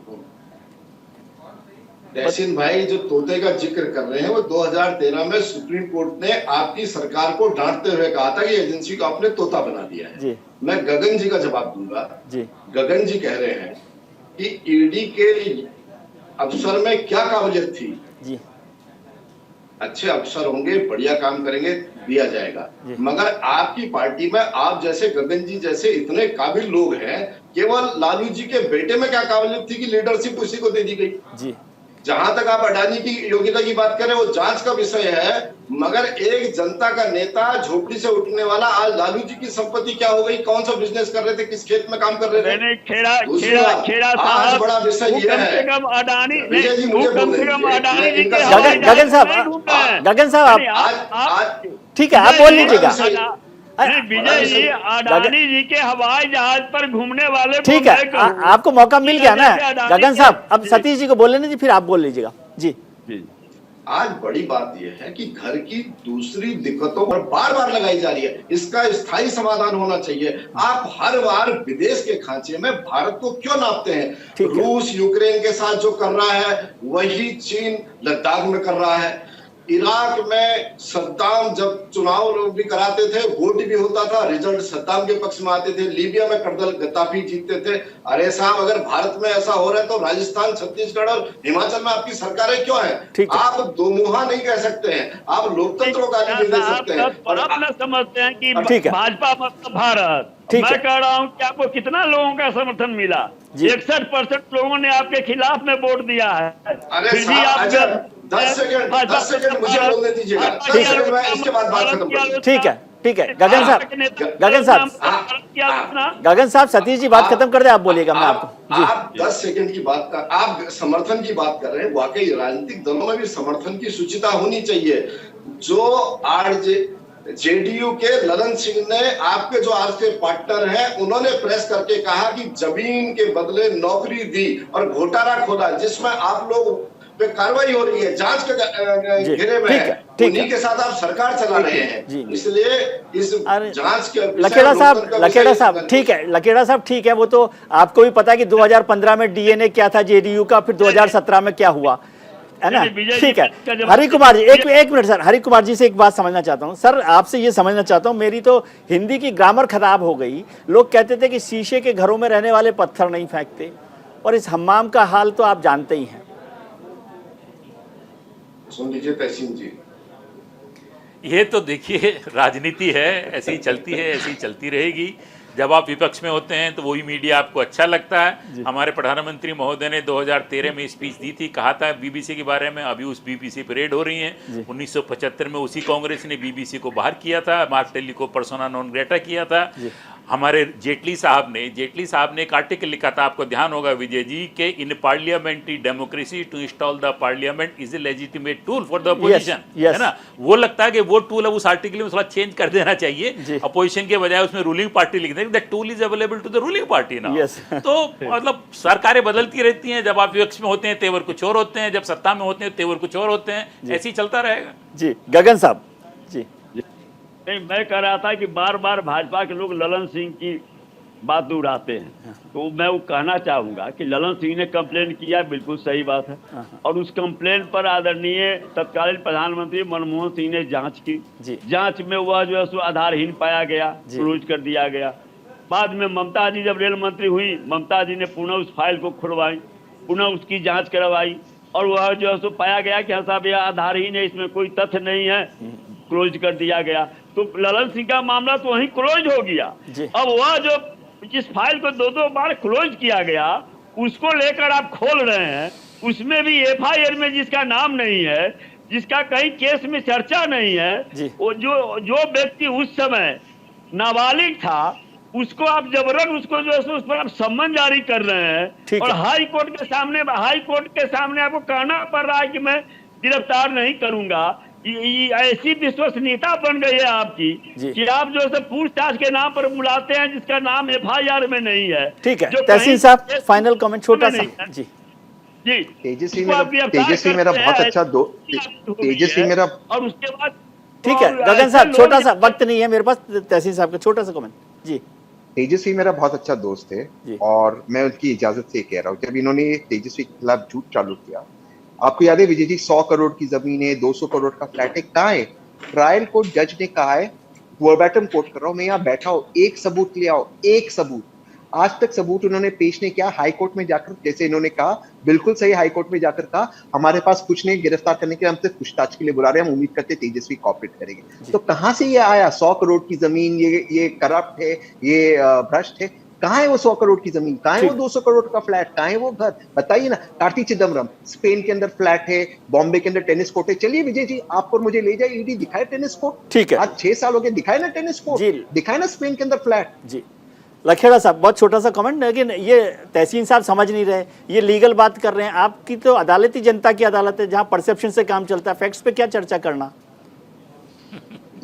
तहसीन भाई जो तोते का जिक्र कर रहे हैं, वो 2013 में सुप्रीम कोर्ट ने आपकी सरकार को डांटते हुए कहा था कि एजेंसी को आपने तोता बना दिया है। जी। मैं गगन जी का जवाब दूंगा। जी। गगन जी कह रहे हैं कि ईडी के अफसर में क्या काबिलियत थी। जी। अच्छे अफसर होंगे, बढ़िया काम करेंगे, दिया जाएगा। मगर आपकी पार्टी में आप जैसे गगन जी जैसे इतने काबिल लोग हैं, केवल लालू जी के बेटे में क्या काबिलियत थी कि लीडरशिप उसी को दे दी गई। जी। जहां तक आप अडानी की योग्यता की बात करें, वो जांच का विषय है, मगर एक जनता का नेता, झोपड़ी से उठने वाला, आज लालू जी की संपत्ति क्या हो गई, कौन सा बिजनेस कर रहे थे, किस खेत में काम कर रहे थे। खेड़ा आज बड़ा विषय ये है। विजय जी मुझे गगन साहब आप ठीक है, आप बोल लीजिएगा। विजय जी अडानी जी के हवाई जहाज पर घूमने वाले, ठीक है, आपको मौका मिल गया ना गगन साहब। अब सतीश जी को बोल लेने जी, फिर आप बोल लीजिएगा। जी। आज बड़ी बात यह है कि घर की दूसरी दिक्कतों पर बार बार लगाई जा रही है, इसका स्थायी समाधान होना चाहिए। आप हर बार विदेश के खांचे में भारत को क्यों नापते हैं? रूस यूक्रेन के साथ जो कर रहा है वही चीन लद्दाख में कर रहा है। इराक में सद्दाम जब चुनाव भी कराते थे, वोट भी होता था, रिजल्ट सद्दाम के पक्ष में आते थे। लीबिया में कर्नल गद्दाफी जीतते थे। अरे साहब, अगर भारत में ऐसा हो रहा है तो राजस्थान, छत्तीसगढ़ और हिमाचल में आपकी सरकारें क्यों हैं? आप दो मुहा नहीं कह सकते हैं, आप लोकतंत्र को गाली नहीं दे सकते हैं। और आप न समझते हैं कि भाजपा मतलब भारत। मैं कह रहा हूँ कि आपको कितना लोगों का समर्थन मिला? 61% लोगों ने आपके खिलाफ में वोट दिया है। अरे साहब 10 सेकंड मुझे बोलने दीजिएगा। 10 सेकंड में इसके बाद बात खत्म करूंगा। ठीक है गगन साहब सतीश जी बात खत्म कर दे, आप बोलिएगा। मैं आपको आप 10 सेकंड की बात कर, आप समर्थन की बात कर रहे हैं। वाकई राजनीतिक दलों में भी समर्थन की सूचिता होनी चाहिए। जो आरजे जेडीयू के ललन सिंह ने, आपके जो आज के पार्टनर हैं, उन्होंने प्रेस करके कहा कि जमीन के बदले नौकरी दी और घोटाला खोला, जिसमें आप लोग पे कार्रवाई हो रही है, जांच के घेरे में है। उन्हीं के साथ आप सरकार चला रहे हैं। इसलिए इस जांच के लखेड़ा साहब ठीक है, लखेड़ा साहब ठीक है, वो तो आपको भी पता है कि 2015 में डीएनए क्या था जेडीयू का, फिर 2017 में क्या हुआ है ना। ठीक है, हरि कुमार जी एक मिनट सर, हरि कुमार जी से एक बात समझना चाहता हूँ सर, आपसे ये समझना चाहता हूँ। मेरी तो हिंदी की ग्रामर खराब हो गई। लोग कहते थे कि शीशे के घरों में रहने वाले पत्थर नहीं फेंकते, और इस हम्माम का हाल तो आप जानते ही हैं। सुन लीजिए तहसीन जी, ये तो देखिए राजनीति है, ऐसी ही चलती है, ऐसी ही चलती रहेगी। जब आप विपक्ष में होते हैं तो वही मीडिया आपको अच्छा लगता है। हमारे प्रधानमंत्री महोदय ने 2013 में स्पीच दी थी, कहा था बीबीसी के बारे में, अभी उस बीबीसी परेड हो रही है। 1975 में उसी कांग्रेस ने बीबीसी को बाहर किया था, मार्क टेली को पर्सोना नॉन ग्रेटा किया था। हमारे जेटली साहब ने एक आर्टिकल लिखा था, आपको ध्यान होगा विजय जी, के in parliamentary democracy to install the parliament is a legitimate tool for the opposition, है ना। वो लगता है कि वो टूल अब उस आर्टिकल में थोड़ा चेंज कर देना चाहिए, अपोजिशन के बजाय उसमें रूलिंग पार्टी लिख दें, that tool is available to the ruling party now. तो मतलब सरकारें बदलती रहती हैं, जब आप विपक्ष में होते हैं तेवर कुछ और होते हैं, जब सत्ता में होते हैं तेवर कुछ और होते हैं, ऐसे ही चलता रहेगा। जी गगन साहब जी। नहीं, मैं कह रहा था कि बार बार भाजपा के लोग ललन सिंह की बात उड़ाते हैं, तो मैं वो कहना चाहूंगा कि ललन सिंह ने कंप्लेन किया, बिल्कुल सही बात है, और उस कंप्लेन पर आदरणीय तत्कालीन प्रधानमंत्री मनमोहन सिंह ने जांच की। जांच में वह जो है सो आधारहीन पाया गया, क्लोज कर दिया गया। बाद में ममता जी जब रेल मंत्री हुई, ममता जी ने पुनः उस फाइल को खुलवाई, पुनः उसकी जाँच करवाई, और वह जो है सो पाया गया कि हाँ साहब यह आधारहीन है, इसमें कोई तथ्य नहीं है, क्लोज कर दिया गया। तो ललन सिंह का मामला तो वहीं क्लोज हो गया। अब वह जो जिस फाइल को 2-2 बार क्लोज किया गया, उसको लेकर आप खोल रहे हैं, उसमें भी FIR में जिसका नाम नहीं है, जिसका कहीं केस में चर्चा नहीं है, वो जो व्यक्ति उस समय नाबालिग था, उसको आप जबरन उसको जो है उस पर आप सम्मन जारी कर रहे हैं और हाई कोर्ट के सामने आपको कहना पड़ रहा है कि मैं गिरफ्तार नहीं करूंगा। ऐसी विश्वसनीयता बन गई है आपकी कि आप जो है पूछताछ के नाम पर बुलाते हैं जिसका नाम FIR में नहीं है। ठीक है, तहसीन साहब फाइनल कमेंट छोटा सा। जी जी, तेजस्वी मेरा बहुत अच्छा तेजस्वी मेरा, और उसके बाद ठीक है गगन साहब, छोटा सा, वक्त नहीं है मेरे पास, तहसीन साहब का छोटा सा कमेंट। जी, तेजस्वी मेरा बहुत अच्छा दोस्त है और मैं उनकी इजाजत से कह रहा हूँ, जब इन्होंने तेजस्वी के खिलाफ झूठ चालू किया, आपको याद है विजय जी 100 करोड़ की जमीन है, 200 करोड़ का फ्लैट है, कहाँ है? ट्रायल कोर्ट जज ने कहा है, वर्बैटम कोट कर रहा हूं मैं, यहाँ बैठा हूं, एक सबूत ले आओ, एक सबूत। आज तक सबूत उन्होंने पेश नहीं किया। हाई कोर्ट में जाकर, जैसे इन्होंने कहा, बिल्कुल सही, हाई कोर्ट में जाकर कहा हमारे पास कुछ नहीं, गिरफ्तार करने के लिए हम सिर्फ पूछताछ के लिए बुला रहे हैं, हम उम्मीद करते तेजस्वी कॉपरेट करेंगे। तो कहां से ये आया 100 करोड़ की जमीन, ये करप्ट है, ये भ्रष्ट है? कहाँ है वो 100 करोड़ की जमीन? कहाँ है वो 200 करोड़ का फ्लैट? कहाँ है वो घर? बताइए ना। कार्ति चिदम्बरम, स्पेन के अंदर फ्लैट है, बॉम्बे के अंदर टेनिस कोर्ट है। चलिए विजय जी, आपको मुझे ले जाए, ईडी दिखाए टेनिस कोर्ट। ठीक है, आज 6 साल हो गए, दिखाए ना टेनिस कोर्ट, दिखाए ना स्पेन के अंदर फ्लैट। जी, लखेड़ा साहब बहुत छोटा सा कमेंट, लेकिन ये तहसीन साहब समझ नहीं रहे, ये लीगल बात कर रहे हैं। आपकी तो अदालत ही जनता की अदालत है, जहाँ परसेप्शन से काम चलता है, फैक्ट्स पे क्या चर्चा करना।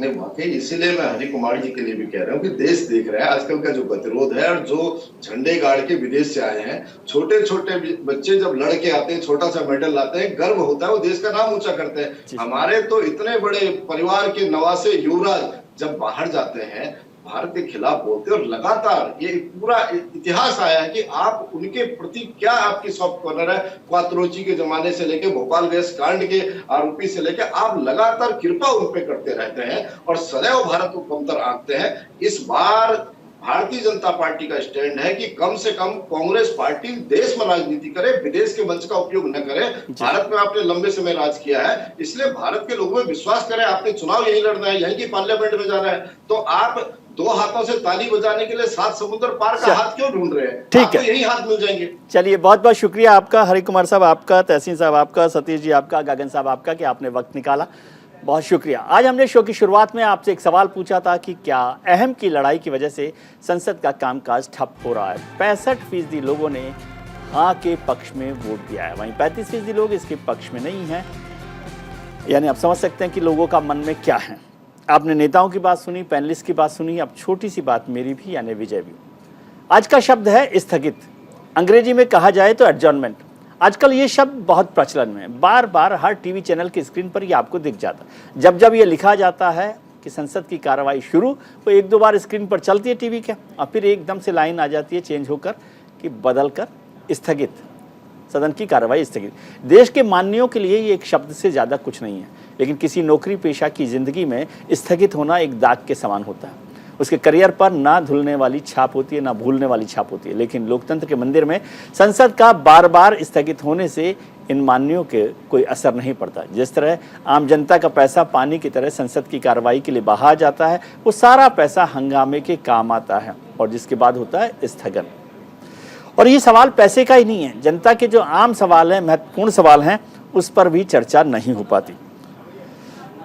नहीं, वाकई इसीलिए मैं हरि कुमार जी के लिए भी कह रहा हूँ कि देश देख रहा है आजकल का जो गतिरोध है, और जो झंडे गाड़ के विदेश से आए हैं, छोटे छोटे बच्चे जब लड़के आते हैं, छोटा सा मेडल लाते हैं, गर्व होता है, वो देश का नाम ऊंचा करते हैं। हमारे तो इतने बड़े परिवार के नवासे युवराज जब बाहर जाते हैं, भारत के खिलाफ बोलते हैं, और लगातार ये पूरा इतिहास आया है कि आप उनके प्रति क्या आपकी सॉफ्ट कॉर्नर है। क्वात्रोची के जमाने से लेके भोपाल गैस कांड के आरोपी से लेके आप लगातार कृपा उन पे करते रहते हैं और सदैव भारत को कमतर आंकते हैं। इस बार भारतीय जनता पार्टी का स्टैंड है कि कम से कम कांग्रेस पार्टी देश में राजनीति करे, विदेश के मंच का उपयोग न करे। भारत में आपने लंबे समय राज किया है, इसलिए भारत के लोगों में विश्वास करें। आपने चुनाव यही लड़ना है, यहीं की पार्लियामेंट में जाना है, तो आप 2 हाथों से ताली बजाने के लिए 7 समुद्र पार का हाथ क्यों ढूंढ रहे हैं? ठीक है, यही हाथ मिल जाएंगे। चलिए, बहुत बहुत शुक्रिया आपका, हरि कुमार साहब आपका, तहसीन साहब आपका, सतीश जी आपका, गगन साहब आपका, कि आपने वक्त निकाला। बहुत शुक्रिया। आज हमने शो की शुरुआत में आपसे एक सवाल पूछा था कि क्या अहम की लड़ाई की वजह से संसद का कामकाज ठप हो रहा है। 65% लोगों ने हाँ के पक्ष में वोट दिया है, वहीं 35% लोग इसके पक्ष में नहीं हैं। यानी आप समझ सकते हैं कि लोगों का मन में क्या है। आपने नेताओं की बात सुनी, पैनलिस्ट की बात सुनी, अब छोटी सी बात मेरी भी, यानी विजय भी। आज का शब्द है स्थगित, अंग्रेजी में कहा जाए तो एडजॉर्नमेंट। आजकल ये शब्द बहुत प्रचलन में है, बार बार हर टीवी चैनल की स्क्रीन पर ये आपको दिख जाता है। जब जब ये लिखा जाता है कि संसद की कार्रवाई शुरू, तो 1-2 बार स्क्रीन पर चलती है टीवी के, और फिर एकदम से लाइन आ जाती है चेंज होकर कि बदल कर स्थगित, सदन की कार्रवाई स्थगित। देश के माननीयों के लिए ये एक शब्द से ज़्यादा कुछ नहीं है, लेकिन किसी नौकरी पेशा की ज़िंदगी में स्थगित होना एक दाग के समान होता है। उसके करियर पर ना धुलने वाली छाप होती है, ना भूलने वाली छाप होती है। लेकिन लोकतंत्र के मंदिर में संसद का बार बार स्थगित होने से इन माननीयों के कोई असर नहीं पड़ता। जिस तरह आम जनता का पैसा पानी की तरह संसद की कार्रवाई के लिए बहा जाता है, वो सारा पैसा हंगामे के काम आता है, और जिसके बाद होता है स्थगन। और ये सवाल पैसे का ही नहीं है, जनता के जो आम सवाल हैं, महत्वपूर्ण सवाल हैं, उस पर भी चर्चा नहीं हो पाती।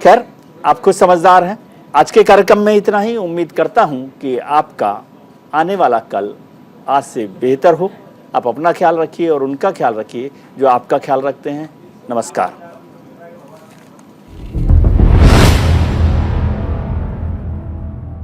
खैर, आप खुद समझदार हैं। आज के कार्यक्रम में इतना ही। उम्मीद करता हूं कि आपका आने वाला कल आज से बेहतर हो। आप अपना ख्याल रखिए और उनका ख्याल रखिए जो आपका ख्याल रखते हैं। नमस्कार।